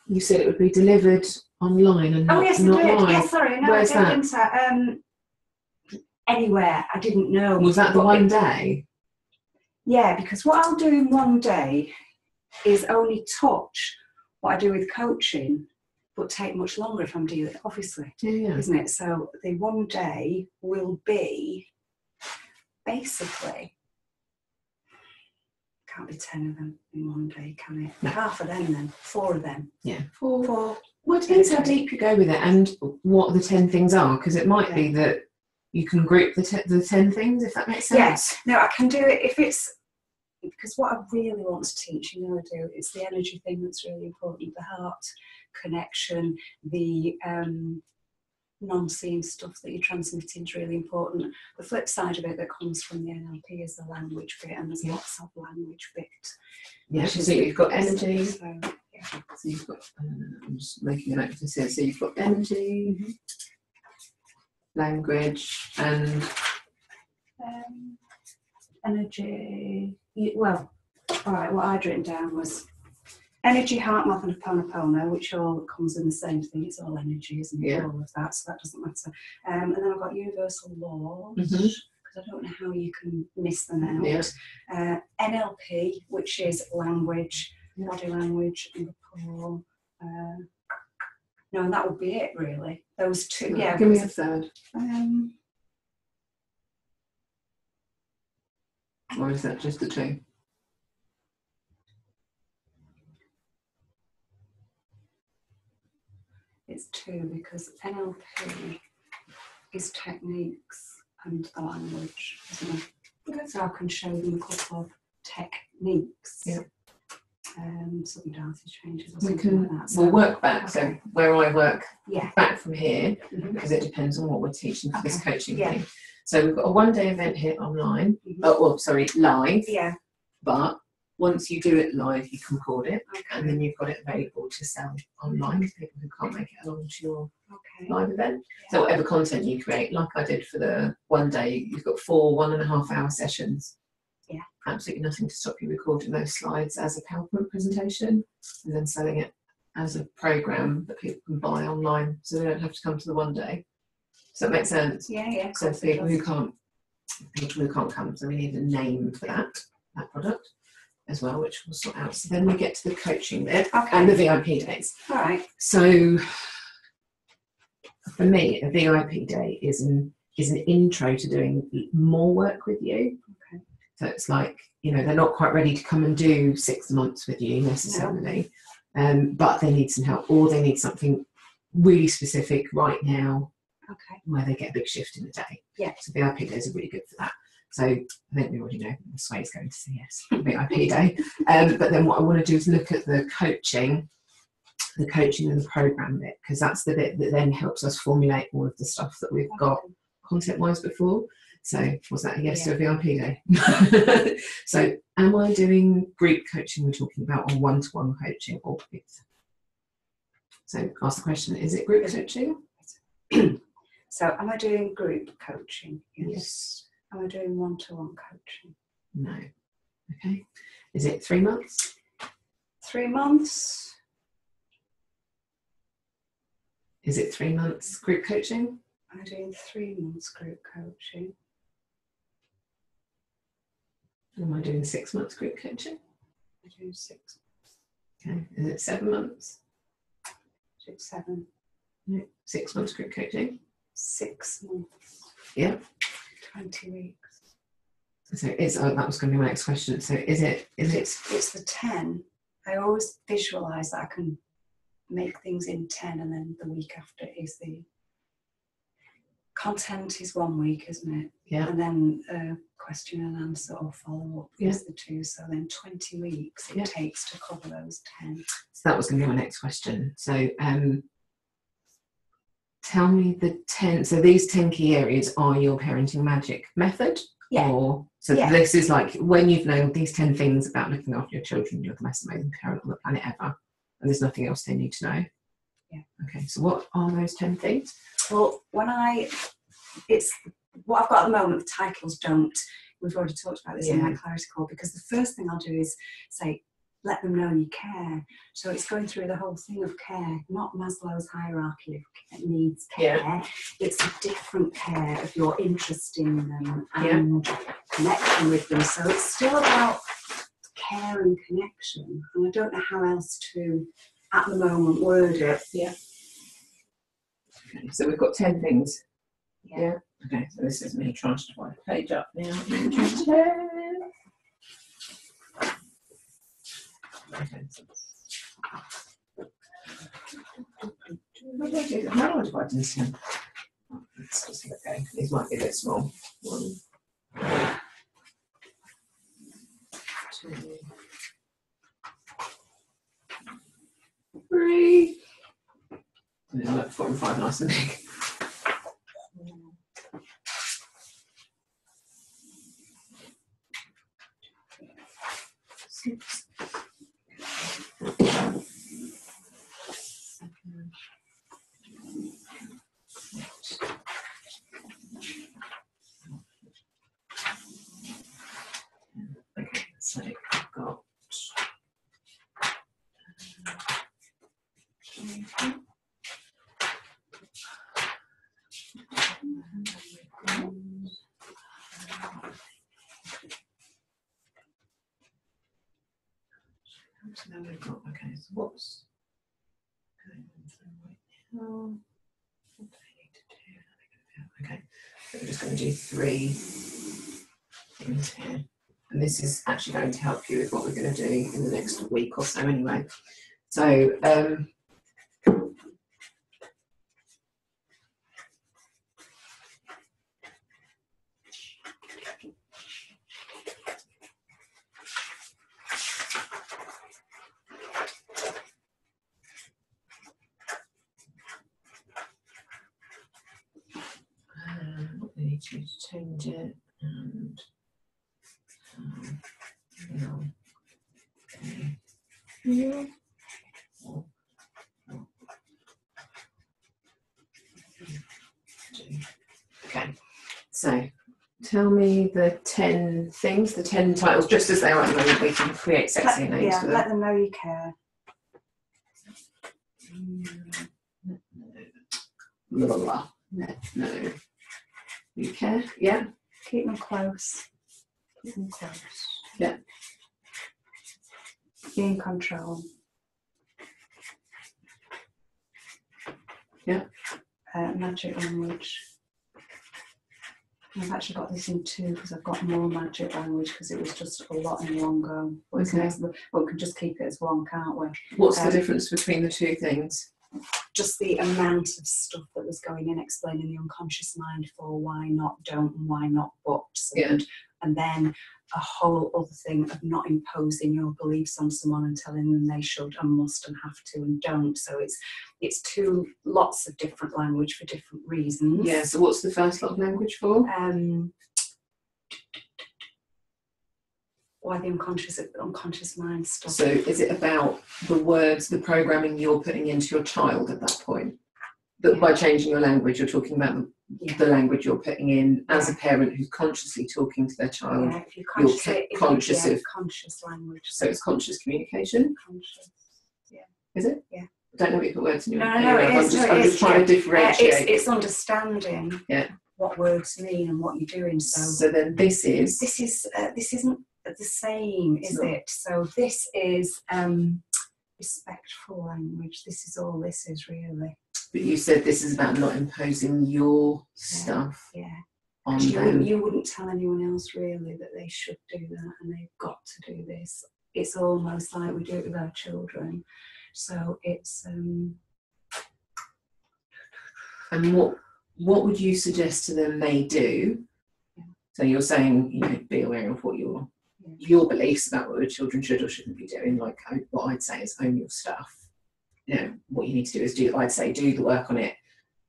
you said it would be delivered online and not, yes, not live. Yes, sorry. No, where's I that? Anywhere. I didn't know. Was that the 1 day? Yeah, because what I'll do in 1 day is only touch what I do with coaching, but take much longer if I'm doing it, obviously. Yeah. Isn't it? So the 1 day will be basically, can't be 10 of them in 1 day, can it? No. Half of them then, 4 of them. Yeah. Four. Well, it depends how deep you go with it and what the 10 things are, because it might be that you can group the 10 things, if that makes sense. Yes. No, I can do it if it's, because what I really want to teach, is the energy thing that's really important, the heart connection, the non-seeing stuff that you're transmitting is really important. The flip side of it that comes from the NLP is the language bit, and there's lots of language bit. Yeah, so you've got energy. So you've got, I'm just making a note of this here. So you've got energy, language, and energy. All right, what I'd written down was energy, heart math, and Ho'oponopono, which all comes in the same thing. It's all energy, isn't it? Yeah. All of that, so that doesn't matter. And then I've got universal laws, because Mhm. I don't know how you can miss them out. Yeah. NLP, which is language, Yeah. body language, and rapport. No, and that would be it, really. Those two, Right, yeah. give me a third. Or is that just the two? It's two, because NLP is techniques and the language, isn't it? Okay. So I can show them a couple of techniques. Yeah. Something Darcy changes or We something can. like that. So, We'll work back. okay. So where I work yeah. back from here, Mhm. because it depends on what we're teaching for this Okay. coaching Yeah. thing. So we've got a one-day event here online. Mhm. Oh, sorry, live. Yeah. But once you do it live, you can record it, Okay. and then you've got it available to sell online for people who can't make it along to your Okay. live event. Yeah. So whatever content you create, like I did for the one day, you've got 4 1.5-hour sessions. Yeah. Absolutely nothing to stop you recording those slides as a PowerPoint presentation and then selling it as a program that people can buy online, so they don't have to come to the one day. Does that make sense? Yeah, yeah. So for people who can't come, so we need a name for that product as well, which we'll sort out. So then we get to the coaching bit and the VIP days. All right. So for me, a VIP day is an intro to doing more work with you. Okay. So it's like, they're not quite ready to come and do 6 months with you necessarily, but they need some help, or they need something really specific right now. Okay. Where they get a big shift in the day. Yeah. So VIP days are really good for that. So I think we already know the Sway's going to say yes, VIP day. But then what I want to do is look at the coaching and the program bit, because that's the bit that then helps us formulate all of the stuff that we've got content-wise before. So was that a yes to a VIP day? So am I doing group coaching we're talking about, or one-to-one coaching, or both? So ask the question, is it group coaching? So am I doing group coaching? Yes. Am I doing one-to-one coaching? No. Okay. Is it 3 months? 3 months. Is it 3 months group coaching? I'm doing 3 months group coaching. Am I doing 6 months group coaching? I'm doing 6. Okay. Is it 7 months? Is it 7? No. 6 months group coaching? 6 months. Yeah. 20 weeks. So that was going to be my next question. So is it? It's the 10. I always visualise that I can make things in 10, and then the week after is the content is 1 week, isn't it? Yeah. And then question and answer or follow up is the 2. So then 20 weeks it takes to cover those 10. So that was going to be my next question. So tell me the 10. So these 10 key areas are your parenting magic method. Yeah. This is like when you've known these 10 things about looking after your children, you're the most amazing parent on the planet ever, and there's nothing else they need to know. Yeah. Okay. So what are those 10 things? Well, it's what I've got at the moment. The titles don't. We've already talked about this in my clarity call, because the first thing I'll do is say, let them know you care. So it's going through the whole thing of care, not Maslow's hierarchy of needs care. Yeah. It's a different care of your interest in them and connection with them. So it's still about care and connection. And I don't know how else to, at the moment, word it. Yeah. Okay, so we've got 10 things. Yeah. Okay, so this is me trying to divide the page up now. Interesting. Okay. How do I divide this in? Let's just look at these might be a bit small. 1, 2, 3. And then look 4 and 5 nice and big. 6. 7. 8. Okay, so I've got so what's going on right now? What do I need to do? Okay, so we're just going to do 3 things here. And this is actually going to help you with what we're going to do in the next week or so anyway. So, we need to change it and no. Okay. Yeah. Okay, so tell me the 10 things, the 10 titles, just as they are at the moment. We can create sexy names yeah, for them. let them know you care. Blah, blah, blah. No. You care? Yeah. Keep them close. Keep them close. Yeah. Be in control. Yeah. Magic language. I've actually got this in 2 because I've got more magic language because it was just a lot in one go. Okay. But we can just keep it as one, can't we? What's the difference between the 2 things? Just the amount of stuff that was going in, explaining the unconscious mind for why not, don't, and why not, buts. And then a whole other thing of not imposing your beliefs on someone and telling them they should and must and have to and don't. So it's 2 lots of different language for different reasons. Yeah, so what's the first lot of language for? Why the unconscious mind stuff. So is it about the words, the programming you're putting into your child at that point? That by changing your language, you're talking about the language you're putting in as a parent who's consciously talking to their child. Yeah, if you're conscious of conscious language. So it's conscious communication? Conscious, yeah. Is it? Yeah. I don't know what you put words in your No, it is. I'm just trying to differentiate. It's understanding what words mean and what you're doing. So then this isn't the same, is it? So this is respectful language. This is all this is really. But you said this is about not imposing your stuff on them. You wouldn't tell anyone else really that they should do that and they've got to do this. It's almost like we do it with our children. So it's And what would you suggest to them they do? So you're saying, be aware of what your beliefs about what the children should or shouldn't be doing. Like what I'd say is own your stuff. What you need to do is do the work on it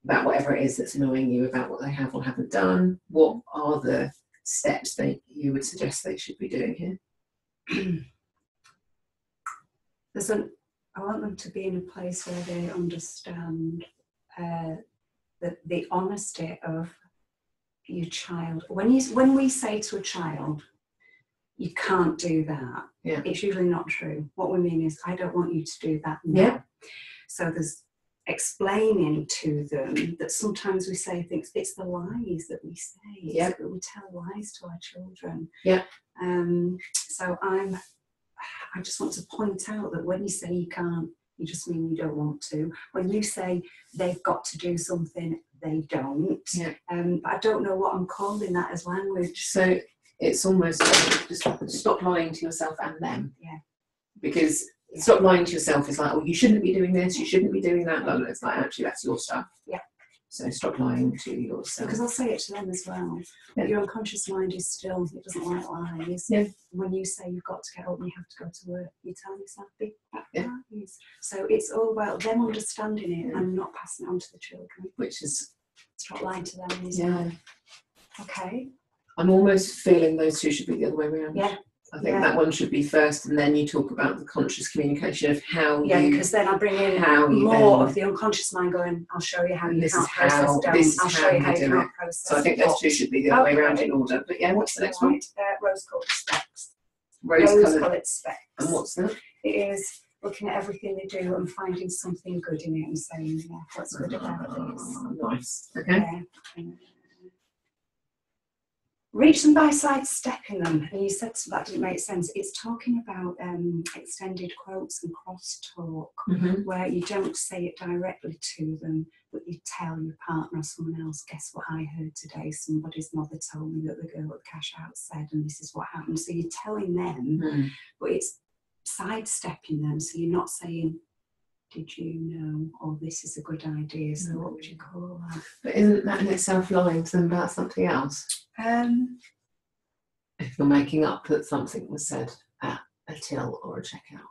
about whatever it is that's annoying you about what they have or haven't done. What are the steps that you would suggest they should be doing here? I want them to be in a place where they understand the honesty of your child. When we say to a child, you can't do that, it's usually not true. What we mean is, I don't want you to do that now. Yeah. So there's explaining to them that sometimes we say things, it's the lies that we say. Yeah. We tell lies to our children. Yeah. So I just want to point out that when you say you can't, you just mean you don't want to. When you say they've got to do something, they don't. Yeah. But I don't know what I'm calling that as language. So it's almost like just stop lying to yourself and them. Yeah. Because stop lying to yourself is like, you shouldn't be doing this, you shouldn't be doing that. Blah, blah. It's like, actually, that's your stuff. Yeah. So stop lying to yourself. Because I'll say it to them as well. Yeah. Your unconscious mind is still, it doesn't like lies. Yeah. When you say you've got to get up and you have to go to work, you tell yourself big fat lies. So it's all about them understanding it and not passing it on to the children. Which is... Stop lying to them as well. Okay. I'm almost feeling those 2 should be the other way around. Yeah. I think that one should be first, and then you talk about the conscious communication of how because then I bring in more of the unconscious mind going, I'll show you how you can't process don't. I'll show you how you can't process. So I think those 2 should be the other way around in order. But what's the next one? Rose-coloured specs. Rose-coloured specs. And what's that? It is looking at everything they do and finding something good in it and saying, what's good about this? Nice. Okay. Reach them by sidestepping them. And you said that didn't make sense. It's talking about extended quotes and crosstalk, where you don't say it directly to them, but you tell your partner or someone else, guess what I heard today? Somebody's mother told me that the girl at cash out said, and this is what happened. So you're telling them, but it's sidestepping them. So you're not saying, did you know, or this is a good idea, so what would you call that? But isn't that in itself lying to them about something else? If you're making up that something was said at a till or a checkout.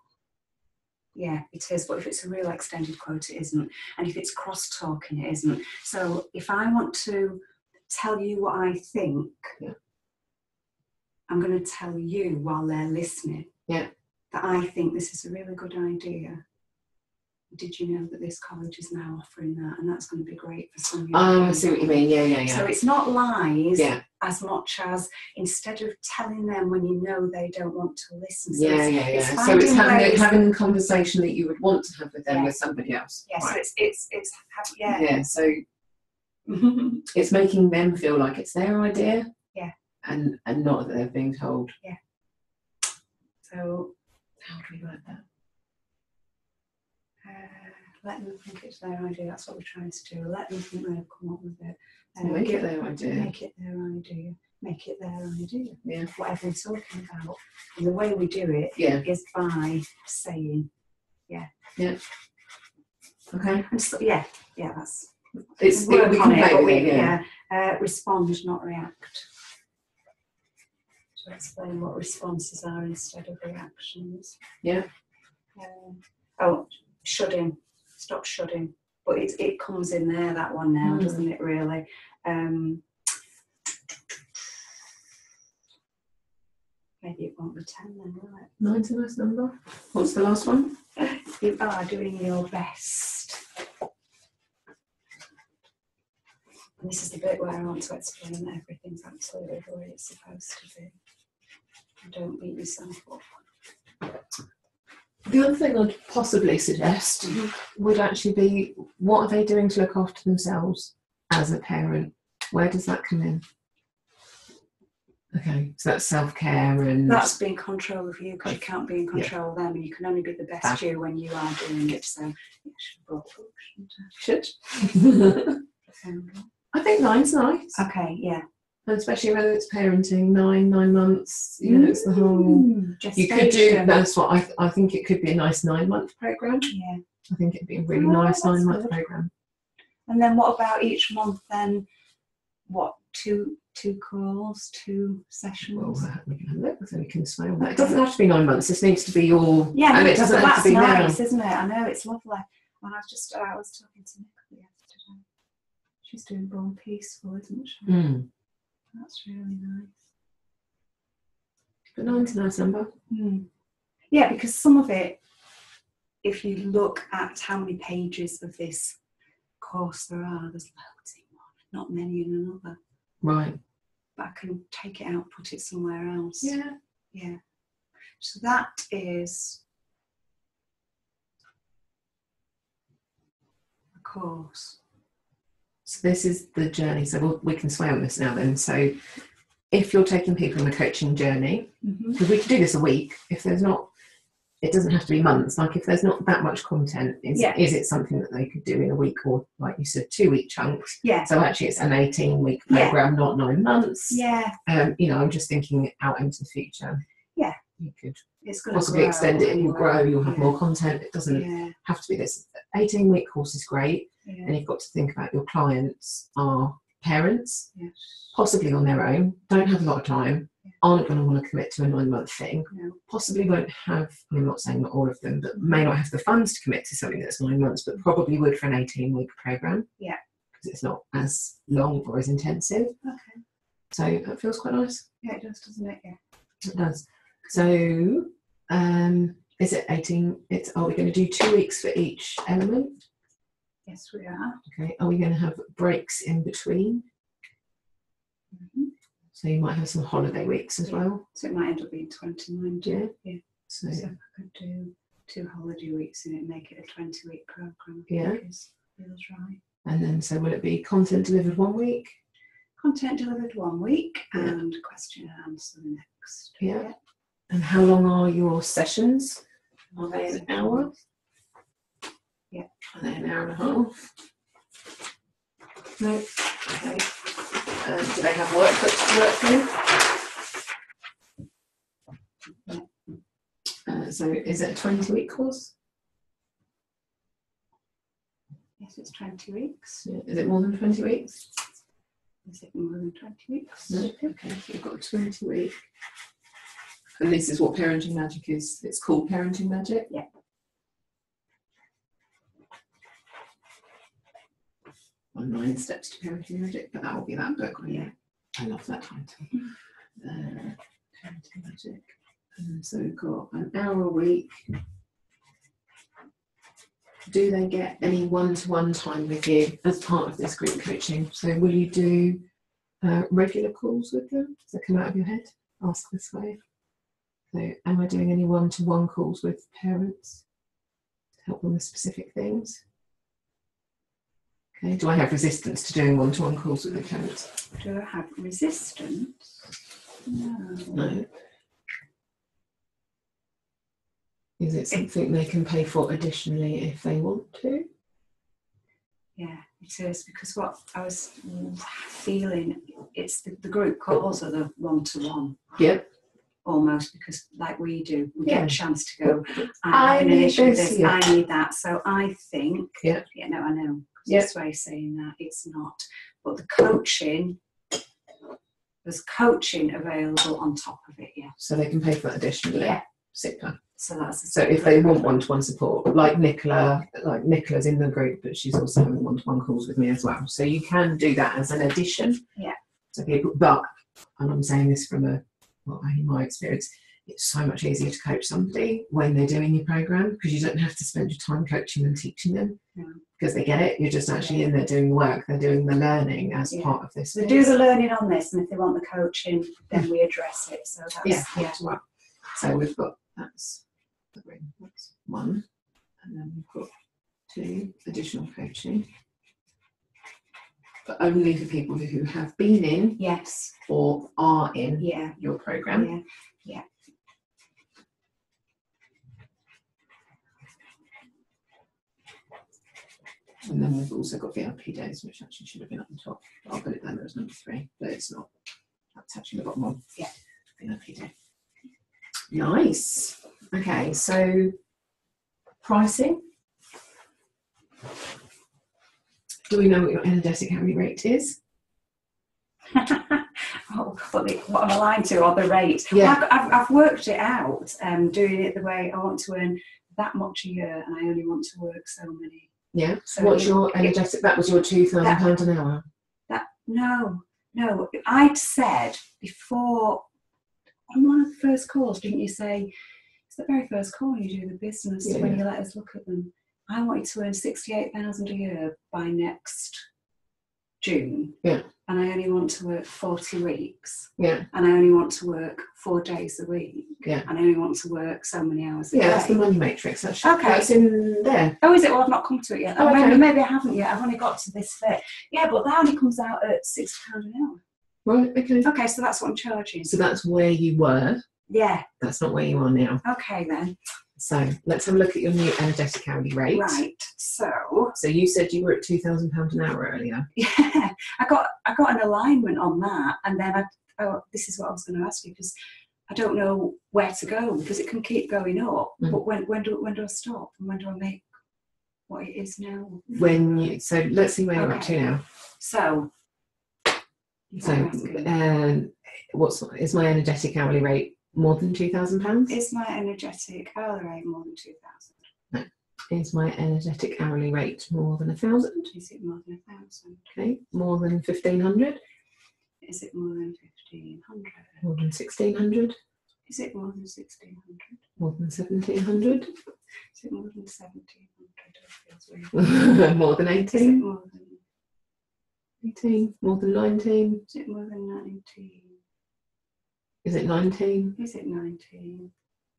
Yeah, it is, but if it's a real extended quote, it isn't. And if it's cross-talking, it isn't. So if I want to tell you what I think, I'm going to tell you while they're listening that I think this is a really good idea. Did you know that this college is now offering that? And that's going to be great for some young people. I see what you mean. Yeah. So it's not lies as much as instead of telling them when you know they don't want to listen. So So it's having a conversation that you would want to have with them with somebody else. Yeah, right. So So it's making them feel like it's their idea. Yeah. And not that they're being told. Yeah. So how do we word that? Let them think it's their idea. That's what we're trying to do. Let them think they've come up with it. Make it their idea. Make it their idea. Make it their idea. Yeah. Whatever we're talking about. And the way we do it is by saying, Yeah. Okay. And so, that's. It's work on it, but respond, not react. To explain what responses are instead of reactions. Yeah. Shoulding. Stop shoulding. But it comes in there, that one now, doesn't it, really? Maybe it won't be 10 then, will it? 9's a nice number. What's the last one? You are doing your best. And this is the bit where I want to explain that everything's absolutely the way it's supposed to be. And don't beat yourself up. The other thing I'd possibly suggest would actually be, what are they doing to look after themselves as a parent? Where does that come in? Okay, so that's self-care and... That's being control of you, because you can't be in control of them, and you can only be the best you when you are doing it. So you should. I think 9's nice. Okay, yeah. And especially whether it's parenting, 9 months, it's the whole... Gestation. You could do, that's what I think it could be a nice 9-month programme. Yeah. I think it'd be a really nice 9-month programme. And then what about each month then? What, two calls, 2 sessions? Well, we can have a look, so we can sway on that. It doesn't have to be 9 months, this needs to be your... Yeah, and it doesn't have to be nice, now. Isn't it? I know, it's lovely. And I was talking to Nicola yesterday. She's doing Born Peaceful, isn't she? That's really nice. But 9's a nice number. Yeah, because some of it, if you look at how many pages of this course there are, there's loads in one, not many in another. Right. But I can take it out, put it somewhere else. Yeah. So that is a course. So this is the journey. So we can sway on this now then. So if you're taking people on a coaching journey, because we can do this a week, if there's not, it doesn't have to be months. Like if there's not that much content, is it something that they could do in a week, or like you said, 2-week chunks? Yeah. So actually it's an 18-week program, not 9 months. Yeah. I'm just thinking out into the future. Yeah. You could it's going possibly to extend it, and you'll grow, you'll have more content. It doesn't have to be this. 18-week course is great. And you've got to think about your clients are parents, possibly on their own, don't have a lot of time, aren't going to want to commit to a 9-month thing, possibly won't have, I'm not saying not all of them, but may not have the funds to commit to something that's 9 months, but probably would for an 18-week programme. Yeah. Because it's not as long or as intensive. Okay. So that feels quite nice. Yeah, it does, doesn't it? Yeah. It does. So, is it 18? Are we going to do 2 weeks for each element? Yes, we are. Okay. Are we going to have breaks in between? So you might have some holiday weeks as well. So it might end up being 29. Yeah. So I could do 2 holiday weeks in it and make it a 20-week programme. Yeah. Feels right. And then, so will it be content delivered 1 week? Content delivered 1 week Yeah. and question and answer the next. Yeah. And how long are your sessions? Are they an hour? Yeah. Are they an hour and a half? No. Okay. Do they have workbooks to work through? So is it a 20-week course? Yes, it's 20 weeks. Yeah. Is it more than 20 weeks? Is it more than 20 weeks? No. Okay, so you've got a 20-week. And this is what Parenting Magic is. It's called Parenting Magic? Yeah. On 9 Steps to Parenting Magic, but that will be that book. Yeah. I love that title. Parenting Magic. So we've got an hour a week. Do they get any one-to-one time with you as part of this group coaching? So will you do regular calls with them? Does that come out of your head? Ask this way. So am I doing any one-to-one calls with parents to help them with specific things? Okay. Do I have resistance to doing one-to-one calls with the parents? Do I have resistance? No. No. Is it something they can pay for additionally if they want to? Yeah, it is, because what I was feeling, it's the group calls are the one-to-one. Yep. Almost, because like we do, we Yeah. get a chance to go, I I'm having an need issue with this, this, yeah. I need that. So I think, Yeah. no, I know, Yeah. that's why you're saying that, it's not. But the coaching, there's coaching available on top of it, yeah. So they can pay for that additionally. Yeah. Super. So that's So if they want one-to-one support, like Nicola's in the group, but she's also having one-to-one calls with me as well. So you can do that as an addition. Yeah. So people, but, and I'm saying this from in my experience, it's so much easier to coach somebody when they're doing your program, because you don't have to spend your time coaching and teaching them, because they get it. You're just actually in there doing the work. They're doing the learning as part of this. They do the learning on this, and if they want the coaching, then we address it. So that's Right. So we've got that's one, and then we've got 2 additional coaching, but only for people who have been in yes, or are in yeah, your program. yeah. And then we've also got VIP days, which actually should have been up the top. I'll put it down there as number 3, but it's not. That's actually the bottom one. Yeah. VIP day. Nice. Okay, so pricing. Do we know what your energetic hourly rate is? What am I lying to, or the rate? Yeah. Well, I've worked it out, doing it the way I want to earn that much a year, and I only want to work so many. Yeah. So what's your energetic? That was your £2,000 an hour. No. I'd said before on one of the first calls, didn't you say it's the very first call you do the business when you let us look at them? I wanted to earn 68,000 a year by next June. Yeah. And I only want to work 40 weeks. Yeah. And I only want to work 4 days a week. Yeah. And I only want to work so many hours a day. Yeah, that's the money matrix. That's Okay. That's in there. Oh, is it? Well, I've not come to it yet. Oh, okay. Maybe I haven't yet. I've only got to this bit. Yeah, but that only comes out at £60 an hour. Right, okay. Okay, so that's what I'm charging. So that's where you were. Yeah. That's not where you are now. Okay, then. So let's have a look at your new energetic hourly rate. Right. So you said you were at £2,000 an hour earlier. yeah, I got an alignment on that, and then this is what I was going to ask you, because I don't know where to go, because it can keep going up. But when do I stop, and when do I make what it is now? So let's see where you're up to now. So is my energetic hourly rate more than £2,000? Is my energetic hourly rate more than 2,000? No. Is my energetic hourly rate more than 1,000? Is it more than 1,000? Okay. More than 1,500? Is it more than 1,500? More than 1,600? Is it more than 1,600? More than 1,700? Is it more than 1,700? More than 18? Is it more than 18? More than 19? Is it more than 19? Is it 19? Is it 19?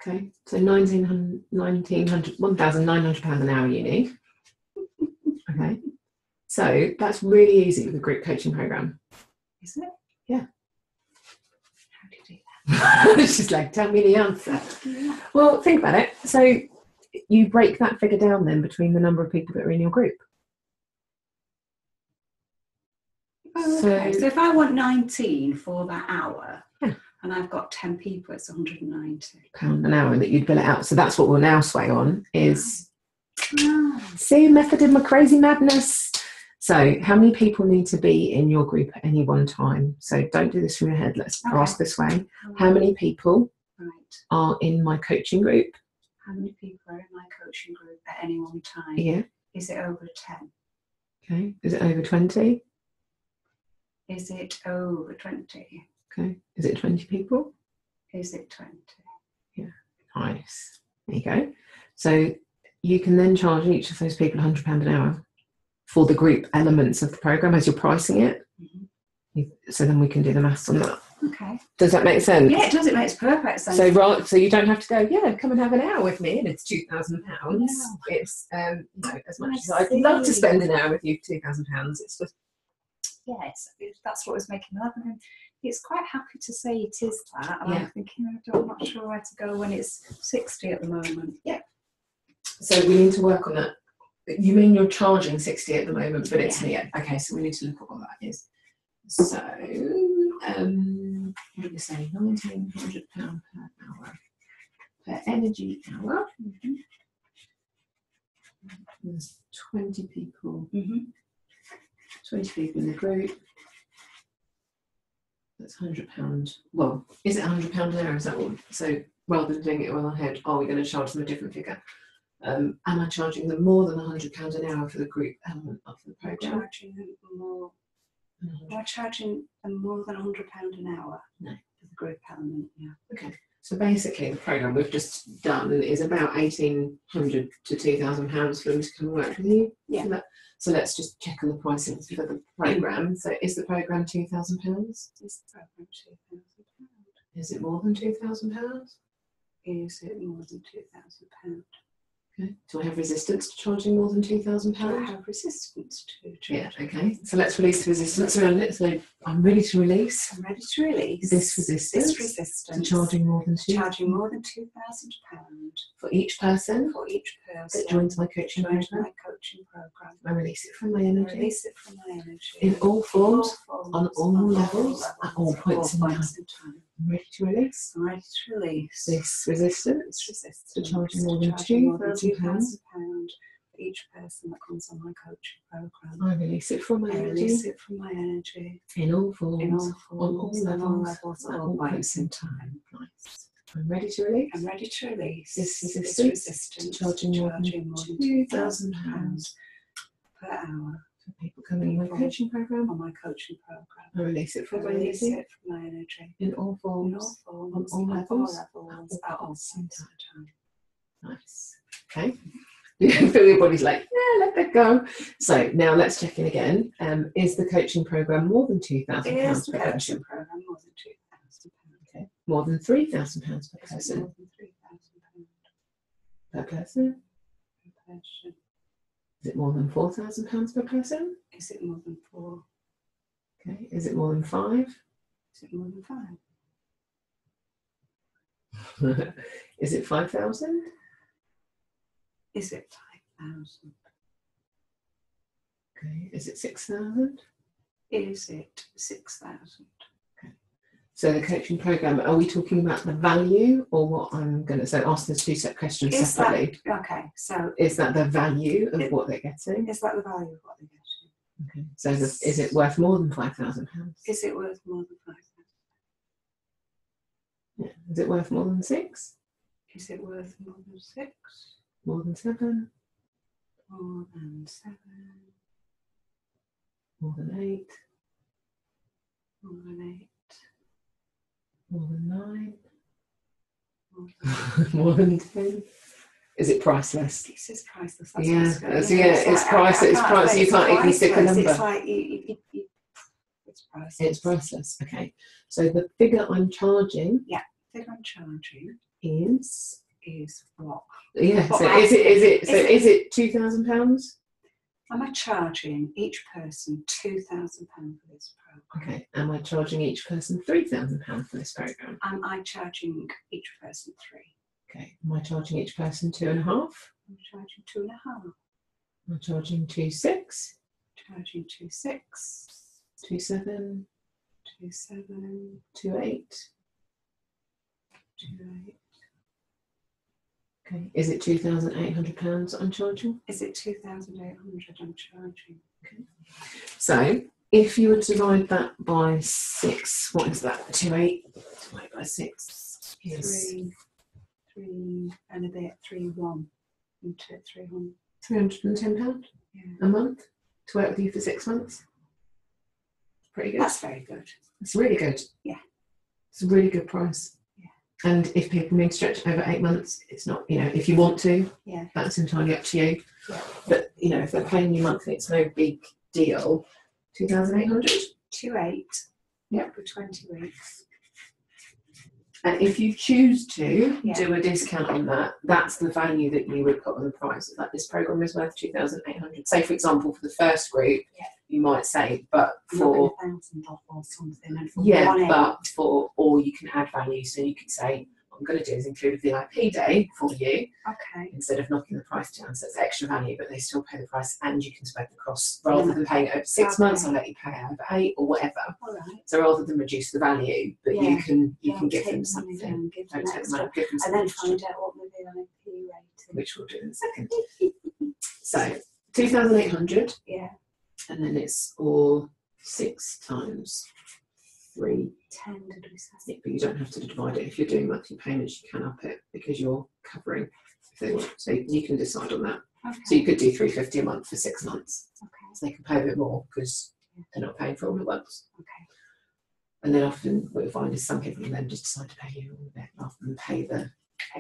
Okay, so £1,900 an hour you need. Okay, so that's really easy with a group coaching program. Is it? Yeah. How do you do that? She's like, tell me the answer. Yeah. Well, think about it. So you break that figure down then between the number of people that are in your group. Oh, okay. So if I want 19 for that hour, yeah, and I've got 10 people, it's £190 an hour that you'd bill it out. So that's what we'll now sway on is, see, method of my crazy madness. So how many people need to be in your group at any one time? So don't do this from your head. Let's ask this way. How many people are in my coaching group? How many people are in my coaching group at any one time? Yeah. Is it over 10? Okay. Is it over 20? Is it over 20? Okay. Is it 20 people? Is it 20? Yeah. Nice. There you go. So you can then charge each of those people £100 an hour for the group elements of the program as you're pricing it. Mm-hmm. So then we can do the maths on that. Okay. Does that make sense? Yeah, it does. It makes perfect sense. So you don't have to go, yeah, come and have an hour with me and it's £2,000. No. It's as much as I'd love to spend an hour with you, £2,000. It's just that's what was making me laugh. It's quite happy to say it is that. And I'm thinking, I'm not sure where to go when it's 60 at the moment. Yeah. So we need to work on that. You mean you're charging 60 at the moment, but it's okay. So we need to look at what that is. So what did you say? £1,900 per hour per energy hour. Mm-hmm. There's 20 people. Mm-hmm. 20 people in the group. That's £100. Well, is it £100 an hour? Is that all? So rather than doing it all on head, are we going to charge them a different figure? Am I charging them more than £100 an hour for the group element of the program? Charging them more. Am I charging them more than £100 an hour? No, for the group element. Yeah. Okay. So basically, the program we've just done is about £1,800 to £2,000 for them to come and work with you. Yeah. So let's just check on the pricing for the program. So is the program £2,000? Is the program £2,000? Is it more than £2,000? Is it more than £2,000? Okay. Do I have resistance to charging more than £2,000? Do I have resistance to charging? Yeah, okay. So let's release the resistance around it. So I'm ready to release. I'm ready to release this resistance to charging more than £2,000 for each person. For each person that joins my coaching program. I release it from my energy. In all forms, on all levels, at all points in time. I'm ready to release. I'm ready to release this resistance to charging more than £2,000 for each person that comes on my coaching program. I release it from my energy. In all forms, on all levels, at all points in time. Nice. I'm ready to release. I'm ready to release this resistance to charging more than £2,000 per hour. For people coming on my coaching program. On my coaching program. I release it from my energy. In all forms, on all levels, at all time. Nice. Okay. You can feel your body's like, yeah, let that go. So now let's check in again. Is the coaching program more than £2,000 per person? Is the coaching program more than £2,000? Okay. More than £3,000 per person? More than £3,000 per person? Per person. Is it more than £4,000 per person? Is it more than 4? Okay. Is it more than 5? Is it more than 5? Is it 5,000? Is it 5,000? Okay. Is it 6,000? Is it 6,000? Okay. So the coaching program, are we talking about the value or what I'm going to say? Ask those two set questions separately. Okay. So is that the value of what they're getting? Is that the value of what they're getting? Okay. So is it worth more than £5,000? Is it worth more than 5,000? Yeah. Is it worth more than 6? Is it worth more than 6? More than 7? More than 7? More than 8? More than 8? More than 9? More than 10? Is it priceless? This is priceless. That's it's priceless. It's priceless. You can't even stick a number. It's like it's priceless. It's priceless. Okay. So the figure I'm charging. Yeah. The figure I'm charging is what? Yeah. So is it £2,000? Am I charging each person £2,000 for this programme? Okay. Am I charging each person £3,000 for this programme? Am I charging each person 3? Okay. Am I charging each person 2.5? I'm charging 2.5. Am I charging 2.6? Charging 2.6. 2.7? 2.7. 2.8? 2.8. Okay. Is it £2,800 I'm charging? Is it 2,800 I'm charging? Okay. So if you would divide that by 6, what is that? 2.8 divided by 6 is 3 and a bit, 3.1 into 300. £310 a month to work with you for 6 months. Pretty good. That's very good. It's really good. Yeah. It's a really good price. Yeah. And if people need to stretch it over 8 months, it's not, if you want to, yeah, that's entirely up to you. Yeah. But, if they're paying you monthly, it's no big deal. 2,800? 2.8. Yeah. For 20 weeks. And if you choose to Yeah. do a discount on that, that's the value that you would put on the price. Like this program is worth 2,800. Say, for example, for the first group, you might say, but for £1,000 off or something, and for or you can add value. So you could say, what I'm going to do is include a VIP day for you. Okay. Instead of knocking the price down, so it's extra value, but they still pay the price, and you can spread the costs rather than paying it over 6 months. I'll let you pay it over 8 or whatever. All right. So rather than reduce the value, but you can give them the money something. down, give them Don't take the extra, money, give them and then something, find out what the VIP rate is. which we'll do in a second. So 2,800, Yeah. and then it's all 6 times 3. 10, did we say? Yeah, but you don't have to divide it. If you're doing monthly payments, you can up it because you're covering if they want. So you can decide on that. Okay. So you could do £350 a month for 6 months. Okay. So they can pay a bit more because they're not paying for all at once. Okay. And then often what you'll find is some people then just decide to pay you all of it rather than pay the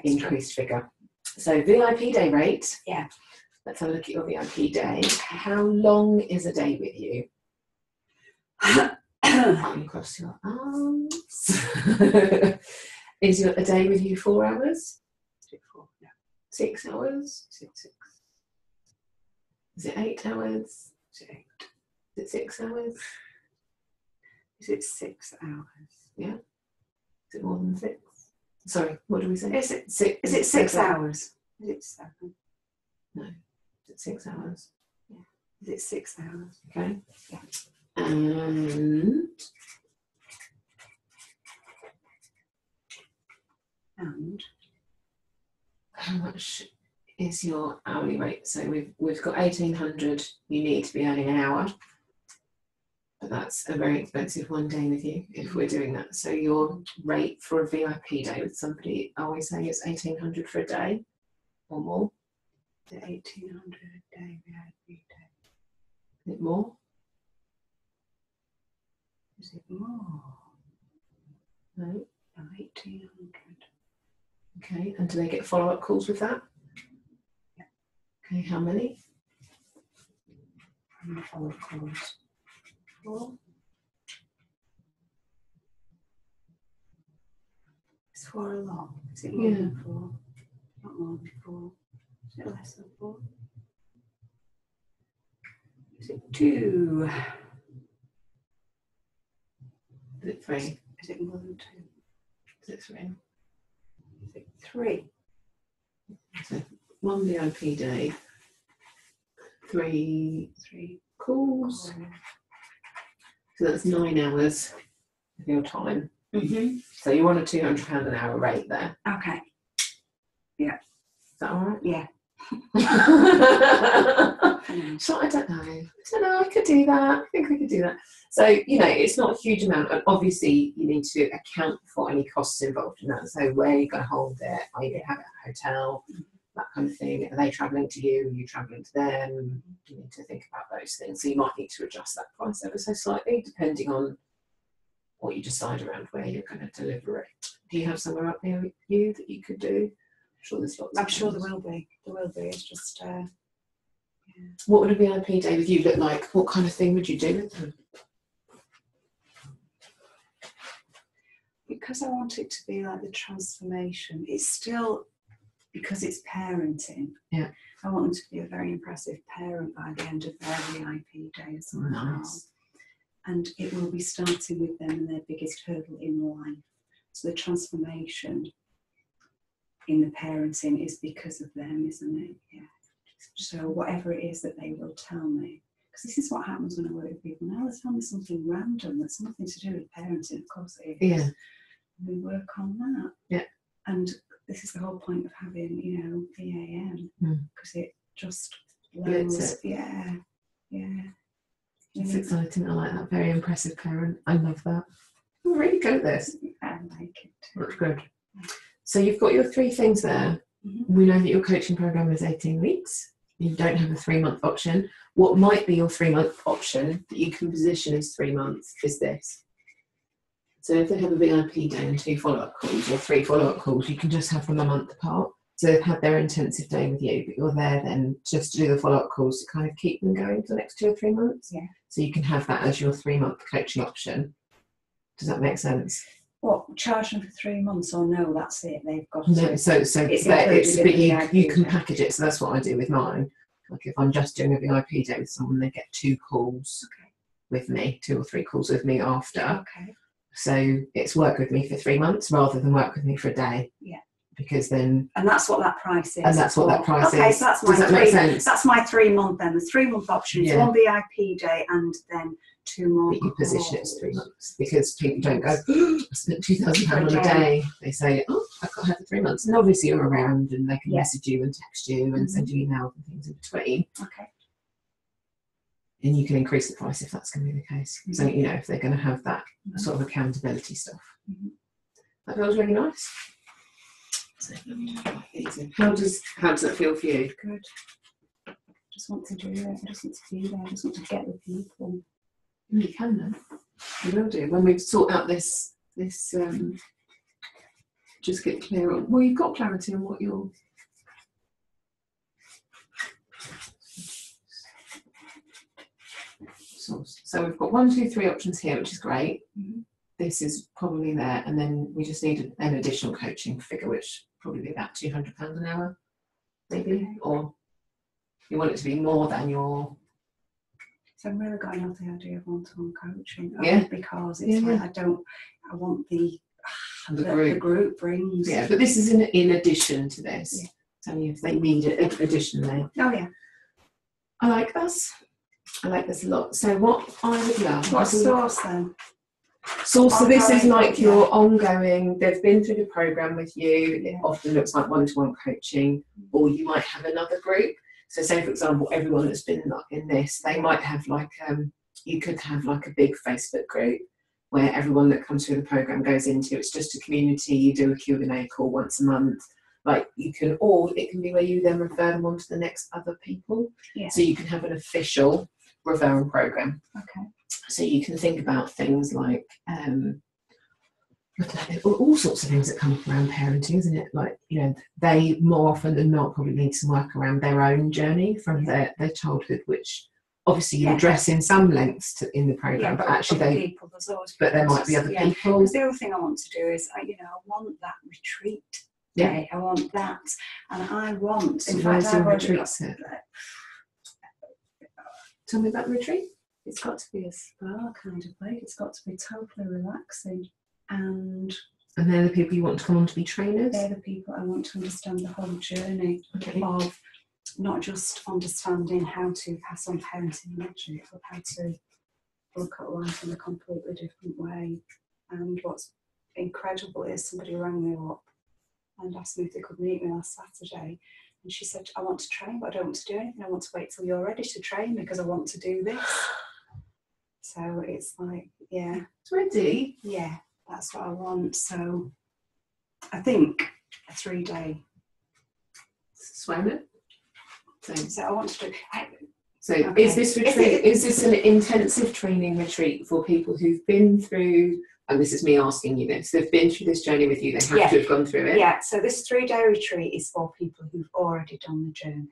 increased figure. So VIP day rate. Yeah. Let's have a look at your VIP day. How long is a day with you? Across your arms. Is a day with you 4 hours? 6 hours? 6. Is it 8 hours? Is it 8? Is it 6 hours? Is it 6 hours? Yeah. Is it more than 6? Sorry, what do we say? Is it 6? Is it 6 hours? Is it 7? No. Is it 6 hours? Yeah. Is it 6 hours? Okay. Yeah. And how much is your hourly rate? So we've got 1,800. You need to be earning an hour, but that's a very expensive one day with you if we're doing that. So your rate for a VIP day with somebody, are we saying it's 1,800 for a day or more? The 1,800 a day VIP day. Is it more? Is it more? No. 1,800. Okay, and do they get follow-up calls with that? Yeah. Okay, how many? How many follow-up calls? 4. Is 4 a lot? Is it more than 4? Not more than 4. Is it less than 4? Is it 2? Is it 3? Is it more than 2? Is it 3? Is it 3? So 1 VIP day, 3 calls. So that's 9 hours of your time. Mm-hmm. So you're on a £200 an hour rate there. Okay. Yeah. Is that all right? Yeah. So I don't know. I could do that. I think I could do that. So, it's not a huge amount. And obviously, you need to account for any costs involved in that. So where you're going to hold it, are you going to have it at a hotel, that kind of thing. Are they travelling to you? Are you travelling to them? You need to think about those things. So you might need to adjust that price ever so slightly, depending on what you decide around where you're going to deliver it. Do you have somewhere up near you that you could do? I'm sure there will be. There will be. It's just. What would a VIP day with you look like? What kind of thing would you do with them? Because I want it to be like the transformation. It's still because it's parenting. Yeah. I want them to be a very impressive parent by the end of their VIP day as well. Nice. And it will be starting with them and their biggest hurdle in life. So the transformation in the parenting is because of them, isn't it? Yeah. So whatever it is that they will tell me, because this is what happens when I work with people. Now they tell me something random that's nothing to do with parenting. Of course it is. Yeah. And we work on that. Yeah. And this is the whole point of having, you know, EAM, because it just Blitz it. Yeah. It's exciting. I like that. Very impressive parent. I love that. I'm really good at this. I like it. That's good. So you've got your 3 things there. We know that your coaching program is 18 weeks. You don't have a 3-month option. What might be your 3-month option that you can position as 3 months is this. So if they have a VIP day and 2 follow-up calls or 3 follow-up calls, you can just have them a month apart. So they've had their intensive day with you, but you're there then just to do the follow-up calls to kind of keep them going for the next 2 or 3 months. Yeah. So you can have that as your 3-month coaching option. Does that make sense? What, charge them for 3 months or no? That's it. They've got No, to. but you can package it. So that's what I do with mine. Like if I'm just doing a VIP day with someone, they get 2 calls with me, 2 or 3 calls with me after. Okay. So it's work with me for 3 months rather than work with me for a day. Yeah. Because then. And that's what that price is. And that's what that price is. Okay, so that's my Does that make sense? That's my 3-month then. The 3-month option is 1 VIP day and then 2 more. But you position it as 3 months because people don't go, I spent £2,000 on a day. They say, oh, I've got to have the 3 months. And obviously you're around and they can message you and text you and send you emails and things in between. Okay. And you can increase the price if that's going to be the case. So, you know, if they're going to have that sort of accountability stuff. That feels really nice. So, how does that feel for you? Good. I just want to do it. I just want to be there. I just want to get with people. You can then. You will do. When we sort out this just get clear on, well, you've got clarity on what you're. So we've got 1, 2, 3 options here, which is great. This is probably there, and then we just need an additional coaching figure, which probably be about £200 an hour, maybe, or you want it to be more than your. So I'm really going off the idea of one-to-one coaching, because it's like I want the group brings. Yeah, but this is in addition to this. Yeah. So if they need it additionally. Oh yeah. I like this. I like this a lot. So what I would love. What source then? Source. So this is like your ongoing. They've been through the program with you. It often looks like one-to-one coaching, or you might have another group. So say, for example, everyone that's been in this, they might have like, you could have like a big Facebook group where everyone that comes through the program goes into. It's just a community. You do a Q&A call once a month. Like you can, or it can be where you then refer them on to the next other people. Yeah. So you can have an official referral program. Okay. So you can think about things like, all sorts of things that come up around parenting, isn't it? Like, you know, they more often than not probably need some work around their own journey from their childhood, which obviously you address in some lengths in the program, but actually there might be other people. Because the other thing I want to do is, I want that retreat day. I want that, and I want. So in fact, I've already got it. Tell me about the retreat. It's got to be a spa kind of place. It's got to be totally relaxing. And they're the people you want to come on to be trainers? They're the people I want to understand the whole journey of not just understanding how to pass on parenting magic, but how to look at life in a completely different way. And what's incredible is somebody rang me up and asked me if they could meet me last Saturday. And she said, I want to train, but I don't want to do anything. I want to wait till you're ready to train because I want to do this. So it's like, It's ready? Yeah. That's what I want. So I think a 3-day. Swear it. So I want to do. Is this retreat? Is this an intensive training retreat for people who've been through? And this is me asking you this. They've been through this journey with you. They have to have gone through it. Yeah. So this 3-day retreat is for people who've already done the journey.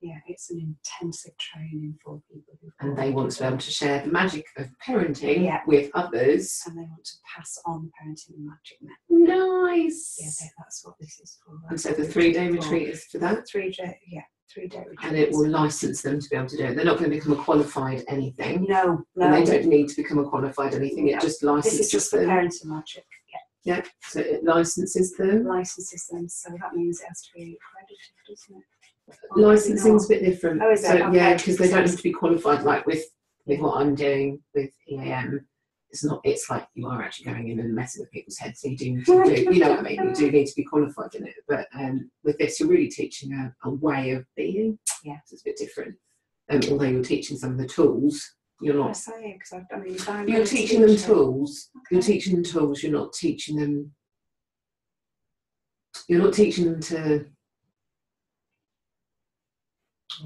Yeah, it's an intensive training for people who And they want to be able to share the magic of parenting Yeah. with others. and they want to pass on parenting magic now. Nice. Yeah, that's what this is for. And so the 3-day retreat is for that? 3-day, yeah, 3-day retreat. And it will license them to be able to do it. They're not going to become a qualified anything. No. And they don't need to become a qualified anything. It just licenses This is just for them. parenting magic. Yeah, so it licenses them. Licenses them, so that means it has to be accredited, doesn't it? Licensing's a bit different. Oh, is it? So Okay. yeah, because they don't have to be qualified. Like with what I'm doing with EAM, it's not. It's like you are actually going in and messing with people's heads. So you do need to do. You know what I mean? You do need to be qualified in it. But with this, you're really teaching a way of being. Yeah, so it's a bit different. Although you're teaching some of the tools, you're not. You're teaching them tools. Okay. You're teaching them tools. You're not teaching them. You're not teaching them to.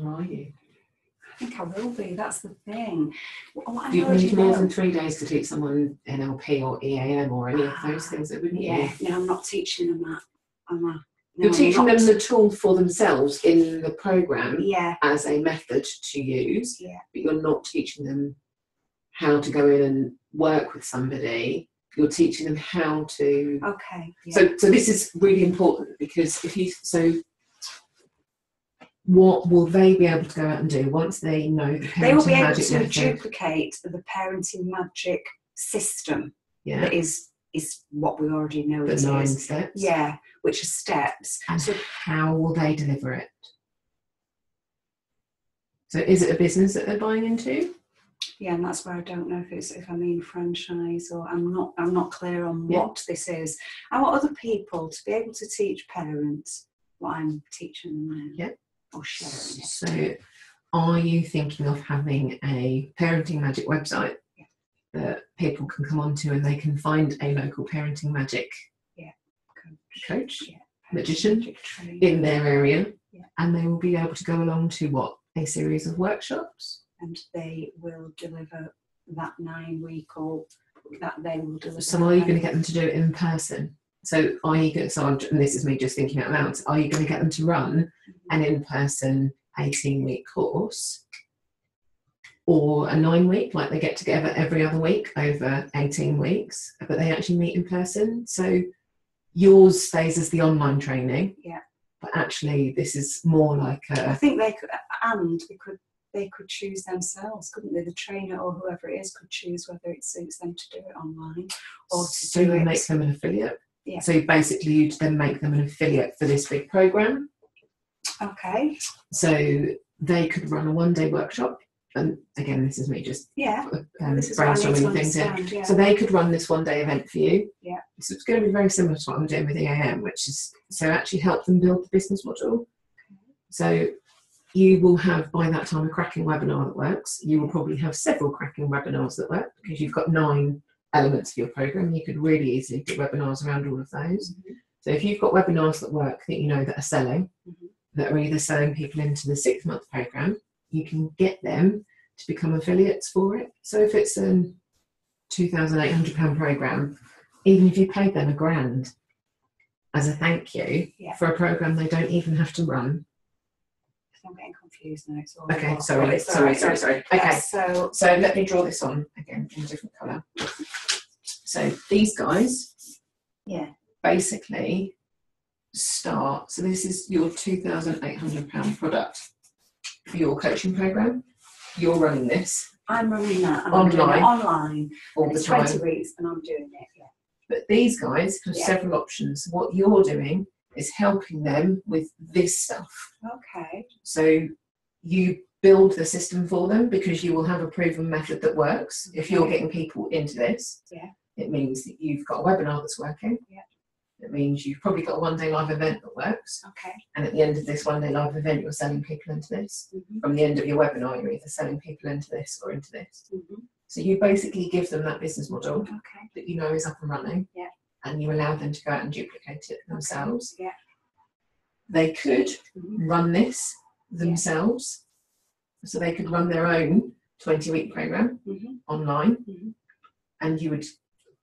Or are you? I think I will be. That's the thing. Do you need more than 3 days to teach someone NLP or EAM or any of those things? Wouldn't you? Yeah. No, I'm not teaching them that. You're teaching them the tool for themselves in the program Yeah. as a method to use, Yeah. but you're not teaching them how to go in and work with somebody. You're teaching them how to. Okay. Yeah. So this is really important because what will they be able to go out and do once they know the parenting they will be able magic to method? duplicate the parenting magic system. Yeah. That is what we already know. The it 9 is. steps. Yeah, which are steps. And So how will they deliver it? So is it a business that they're buying into? yeah, and that's where I don't know if I mean franchise or I'm not clear on what this is. I want other people to be able to teach parents what I'm teaching them now. Yeah. Or sharing it. So are you thinking of having a parenting magic website that people can come onto and they can find a local parenting magic coach, magician Magic trainer. in their area, Yeah. and they will be able to go along to a series of workshops? And they will deliver that 9-week or that they will deliver. So are you going to get them to do it in person? So are you going to, and this is me just thinking out loud, are you going to get them to run an in-person 18-week course or a 9-week, like they get together every other week over 18 weeks, but they actually meet in person? So yours stays as the online training, but actually this is more like I think they could choose themselves, couldn't they? The trainer or whoever it is could choose whether it suits them to do it online or to so do you it. make them an affiliate. Yeah. So basically you then make them an affiliate for this big program. Okay. So they could run a 1-day workshop, and again this is me just This is what I need to brainstorming things here. understand. Yeah. So they could run this 1-day event for you. Yeah. So it's going to be very similar to what I'm doing with EAM, which is so actually help them build the business model. So you will have by that time a cracking webinar that works. You will probably have several cracking webinars that work because you've got 9 elements of your program. You could really easily do webinars around all of those. Mm-hmm. So if you've got webinars that work that you know that are selling, Mm-hmm. that are either selling people into the 6-month program, you can get them to become affiliates for it. So if it's a £2,800 program, even if you paid them £1,000 as a thank you for a program they don't even have to run. I'm getting confused now. It's all Okay, about- sorry. Okay, Yeah, so let me draw this on again in a different colour. So these guys basically start, so this is your £2,800 product for your coaching program. You're running this I'm running that and I'm doing it online. all And the it's time. 20 weeks and I'm doing it. Yeah. But these guys have several options. What you're doing is helping them with this stuff. Okay. So you build the system for them because you will have a proven method that works. If you're getting people into this, it means that you've got a webinar that's working. Yeah. It means you've probably got a 1-day live event that works. Okay. And at the end of this 1-day live event, you're selling people into this. Mm-hmm. From the end of your webinar, you're either selling people into this or into this. Mm-hmm. So you basically give them that business model Okay. that you know is up and running. Yeah. And you allow them to go out and duplicate it themselves. Yeah. They could run this themselves. So they could run their own 20-week program online, and you would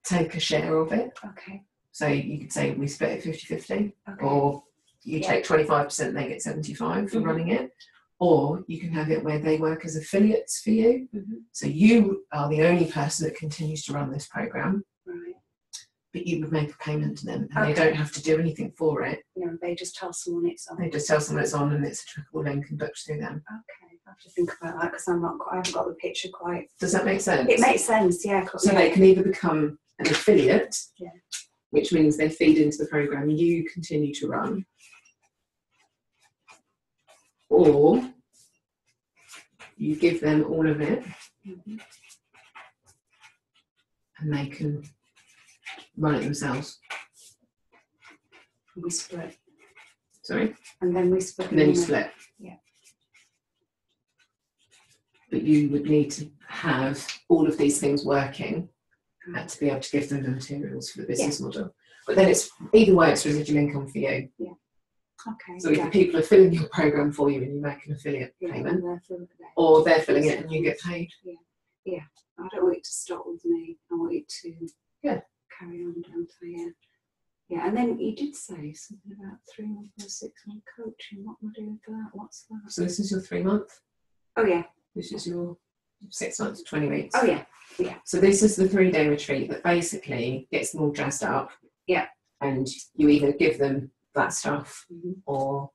take a share of it. Okay. So you could say we split it 50-50, Okay. or you take 25% and they get 75% for running it, Or you can have it where they work as affiliates for you. So you are the only person that continues to run this program, Right. but you would make a payment to them, and they don't have to do anything for it. No, they just tell someone it's on. They just tell someone it's on, and it's a clickable link and booked through them. Okay, I have to think about that because I haven't got the picture quite. Does that make sense? It makes sense, yeah. So they can either become an affiliate, which means they feed into the program you continue to run, or you give them all of it, and they can run it themselves. We split. Sorry? And then we split. And then you split. Yeah. But you would need to have all of these things working to be able to give them the materials for the business model. But then it's either way, it's residual income for you. Yeah. Okay. So either people are filling your program for you and you make an affiliate payment, or they're filling it and you get paid. Yeah. I don't want it to stop with me. I want it to carry on down to Yeah, and then you did say something about 3 month or 6 month coaching. What am I doing for that? What's that? So this is your 3 month. Oh yeah. This is your 6 months, 20 weeks. Oh yeah. Yeah. So this is the 3-day retreat that basically gets them all dressed up. Yeah. And you either give them that stuff or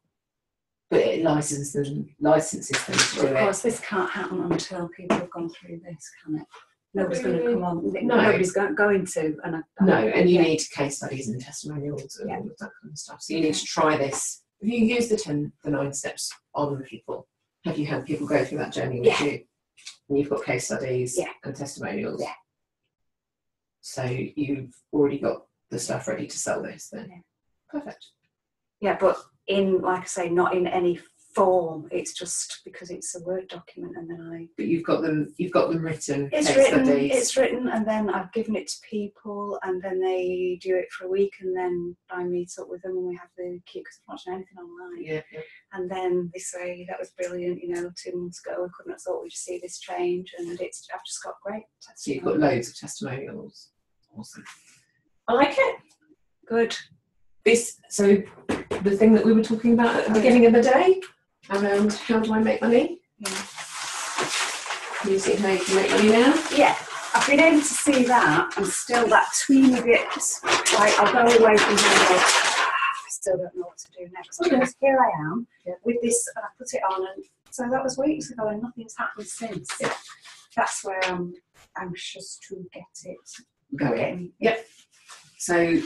it licenses them to do it. Of course, this can't happen until people have gone through this, can it? Nobody's going to come on. No. Nobody's going to. And you need case studies and testimonials and all of that kind of stuff. So you need to try this. Have you used the 9 steps on people? Have you had people go through that journey with you? And you've got case studies and testimonials. Yeah. So you've already got the stuff ready to sell this then. Yeah. Perfect. Yeah, but in, like I say, not in any form. It's just because it's a Word document, and then But you've got them written. It's written, and then I've given it to people, and then they do it for a week, and then I meet up with them, and we have the cute because I'm not watching anything online. Yeah. And then they say that was brilliant. 2 months ago, we couldn't have thought we'd see this change, and I've just got great testimonials. So you've got loads of testimonials. Awesome. I like it. Good. So the thing that we were talking about at the beginning of the day around how do I make money? Yeah. Can you see how you can make money now? Yeah. I've been able to see that, and still that teeny bit, like I'll go away from here, I still don't know what to do next. Because here I am with this, and I put it on, and so that was weeks ago, and nothing's happened since. Yeah. That's where I'm anxious to get it going. Yep. So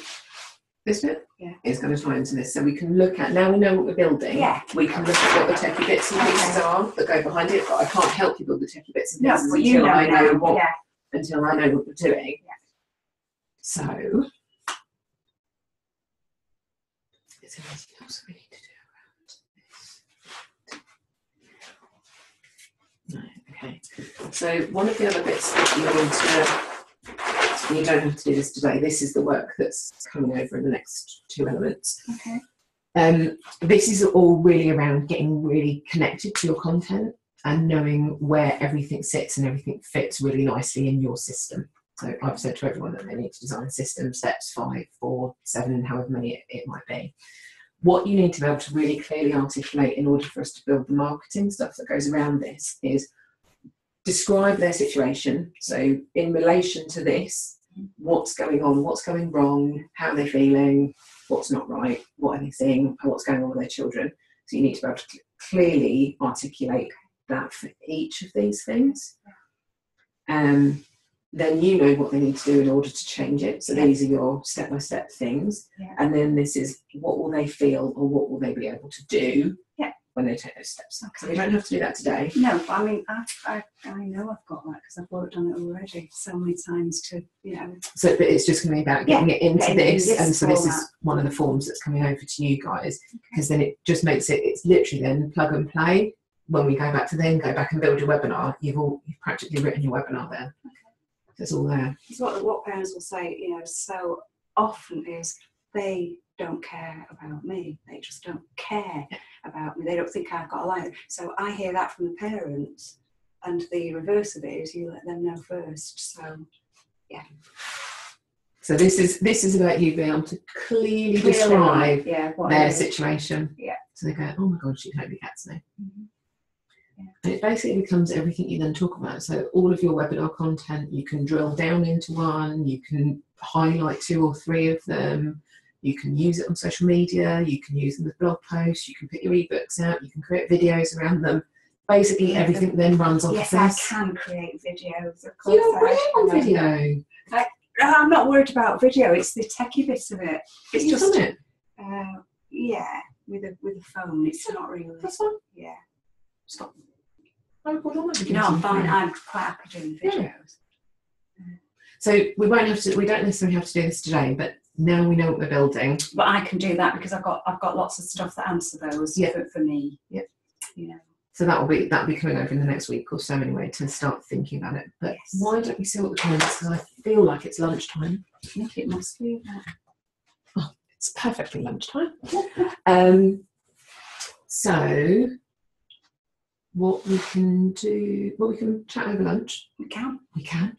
this bit is going to tie into this, so we can look at, now we know what we're building, we can look at what the techie bits and pieces are that go behind it, but I can't help you build the techie bits and pieces until I know what we're doing. Yeah. So, is there anything else we need to do around this? No, okay. So one of the other bits that you want to, you don't have to do this today, this is the work that's coming over in the next 2 elements. Okay. This is all really around getting really connected to your content and knowing where everything sits and everything fits really nicely in your system. So I've said to everyone that they need to design system steps 5, 4, 7, however many it might be. What you need to be able to really clearly articulate in order for us to build the marketing stuff that goes around this is describe their situation. So in relation to this, what's going on, what's going wrong, how are they feeling, what's not right, what are they seeing, and what's going on with their children. So you need to be able to clearly articulate that for each of these things. Then you know what they need to do in order to change it. So these are your step-by-step things. Yeah. And then this is what will they feel or what will they be able to do when they take those steps. Okay. So we don't have to do that today. No, but I mean, I know I've got that because I've worked on it already so many times to, So but it's just going to be about getting it into this. And so this is one of the forms that's coming over to you guys, because then it just makes it's literally then plug and play. When we go back and build your webinar, you've practically written your webinar there. Okay. It's all there. It's what parents will say, so often is they don't care about me. They just don't care about me. They don't think I've got a life. So I hear that from the parents, and the reverse of it is you let them know first. So, yeah. So this is about you being able to clearly describe their situation. Yeah. So they go, oh my God, she totally gets me. Mm-hmm. And it basically becomes everything you then talk about. So all of your webinar content, you can drill down into one, you can highlight 2 or 3 of them, you can use it on social media, you can use them with blog posts, you can put your ebooks out, you can create videos around them. Basically everything then runs off yes, of this. I can create videos, of course. You're brilliant on video. I'm not worried about video, it's the techie bit of it. It's You've just done it. yeah, with a phone, it's not really. That's fine. Yeah. Stop. I'm I'm fine. I'm quite happy doing videos. So we don't necessarily have to do this today, but now we know what we're building. But I can do that because I've got lots of stuff that answer those for me. Yeah. You know. So that'll be coming over in the next week or so anyway to start thinking about it. But yes. Why don't we see what the time is? Because I feel like it's lunchtime. I think it must be. Oh, it's perfectly lunchtime. So what we can do, well, we can chat over lunch. We can.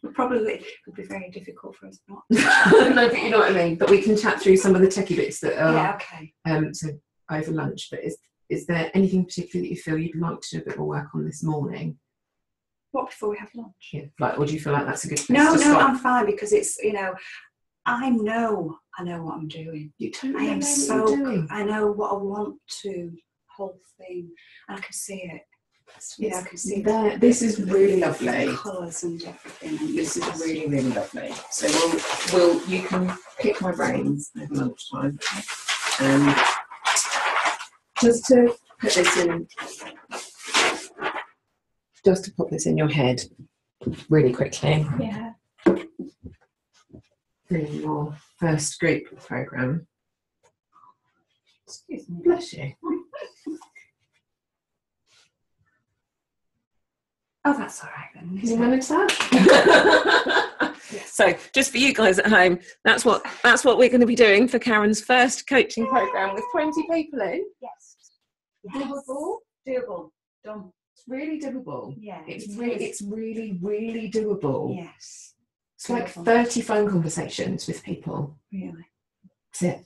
But probably it would be very difficult for us not. No, but you know what I mean. But we can chat through some of the techie bits that are. Yeah, okay. So over lunch. But is there anything particular that you feel you'd like to do a bit more work on this morning? What, before we have lunch? Yeah. Or do you feel like that's a good place No, to start? I'm fine because it's, I know what I'm doing. You totally I am know what you're doing. I know what I want to, whole thing, and I can see it. I can see there. This is really lovely. Colours and everything. This is really, really lovely. So you can pick my brains over lunchtime. Just to put this in, just to put this in your head really quickly. Yeah. In your first group programme. Excuse me. Bless you. Oh, that's all right then. Can you manage that? Yes. So, just for you guys at home, that's what we're going to be doing for Karen's first coaching programme with 20 people in. Yes. Doable. Done. It's really doable. Yeah. It's really, really doable. Yes. It's like 30 phone conversations with people. Really. That's it.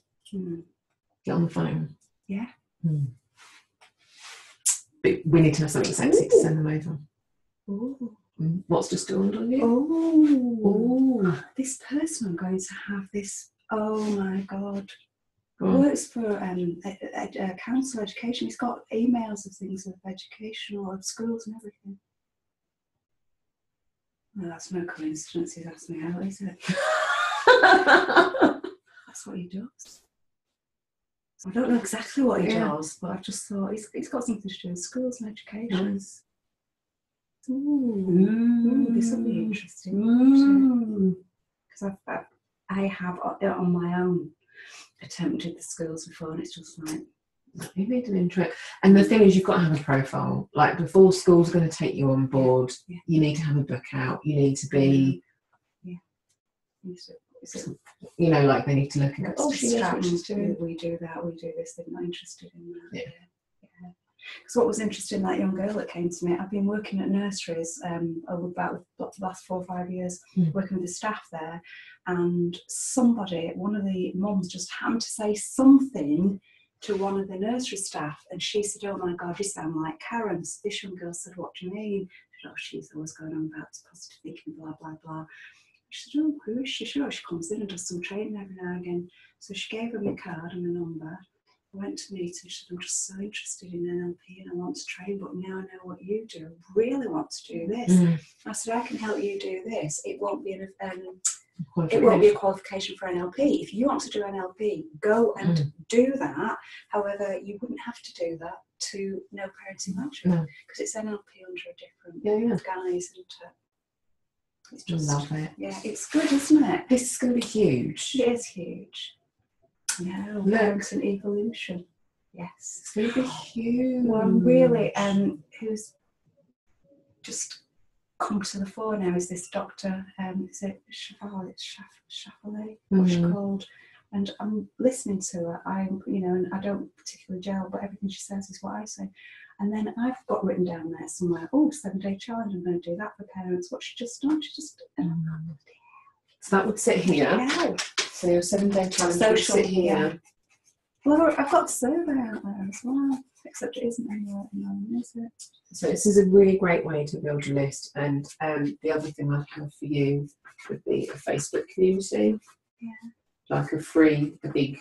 Get on the phone. Yeah. But we need to have something sexy to send them over. Ooh. What's just dawned on you? Oh, this person I'm going to have this. Oh my God. Works for council education. He's got emails of things of educational of schools and everything. Well, that's no coincidence. He's asked me out, is it? That's what he does. I don't know exactly what he does, but I've just thought he's got something to do with schools and education. Nice. Ooh, this will be interesting. Because I have on my own attempted the schools before, and it's just like you need an intro. And the thing is, you've got to have a profile. Like before school's going to take you on board, you need to have a book out. You need to be, like they need to look and go, oh, she's interested. We do that. We do this. They're not interested in that. Yeah. Because what was interesting, that young girl that came to me, I've been working at nurseries over about the last 4 or 5 years, working with the staff there, and one of the mums just happened to say something to one of the nursery staff, and she said, oh my God, you sound like Karen. So this young girl said, what do you mean? She said, oh, she's always going on about positive thinking, blah, blah, blah. She said, oh, who is she? She comes in and does some training every now and again. So she gave her my card and a number. I went to meet her and she said, I'm just so interested in NLP and I want to train, but now I know what you do. I really want to do this. I said, I can help you do this. It won't be a qualification for NLP. If you want to do NLP, go and do that. However, you wouldn't have to do that to No Parenting Magic because it's NLP under a different guise, isn't it? It's just, love it. Yeah, it's good, isn't it? This is going to be huge. It is huge. Yeah, learns an evolution. Yes, it's going to be huge. Well, I'm really who's just come to the fore now is this doctor. Is it Shafale? What's she called? And I'm listening to her. And I don't particularly gel, but everything she says is what I say. And then I've got written down there somewhere, 7-day challenge, I'm going to do that for parents. What she just done, so that would sit here. Yeah. So your 7-day challenge would sit here. Well, I've got the survey out there as well, except it isn't anywhere at the moment, is it? So this is a really great way to build your list. And the other thing I'd have for you would be a Facebook community. Yeah. Like a big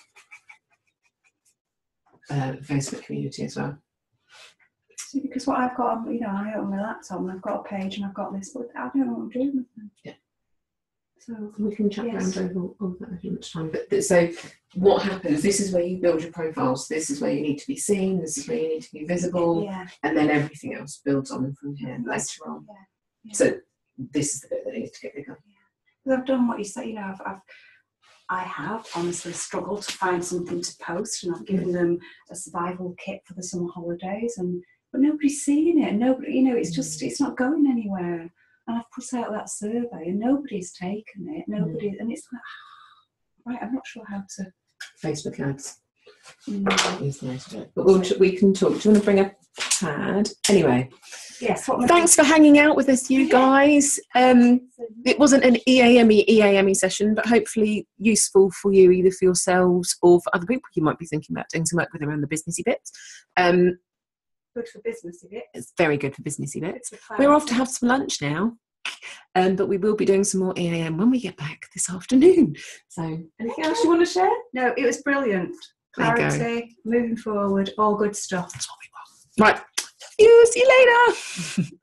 Facebook community as well. See, because what I've got, I open my laptop and I've got a page and I've got this, but I don't know what I'm doing with them. Yeah. So we can chat around over all that if you much time. But so what happens? This is where you build your profiles. This is where you need to be seen. This is where you need to be visible. Yeah. And then everything else builds on from here later on. Yeah. Yeah. So this is the bit that needs to get bigger. Yeah. I've done what you say. I have honestly struggled to find something to post, and I've given them a survival kit for the summer holidays, but nobody's seeing it. Nobody, it's not going anywhere. And I've put out that survey, and nobody's taken it. Nobody, and it's like, right, I'm not sure how to. Facebook ads. Is nice, but we can talk. Do you want to bring a pad? Anyway. Yes. Thanks for hanging out with us, you guys. It wasn't an EAME session, but hopefully useful for you, either for yourselves or for other people you might be thinking about doing some work with around the businessy bits. Good for businessy bits. It's very good for businessy bits. We're off to have some lunch now, but we will be doing some more EAM when we get back this afternoon. So, anything else you want to share? No, it was brilliant. Clarity, moving forward, all good stuff. That's what we want. Right. See you later.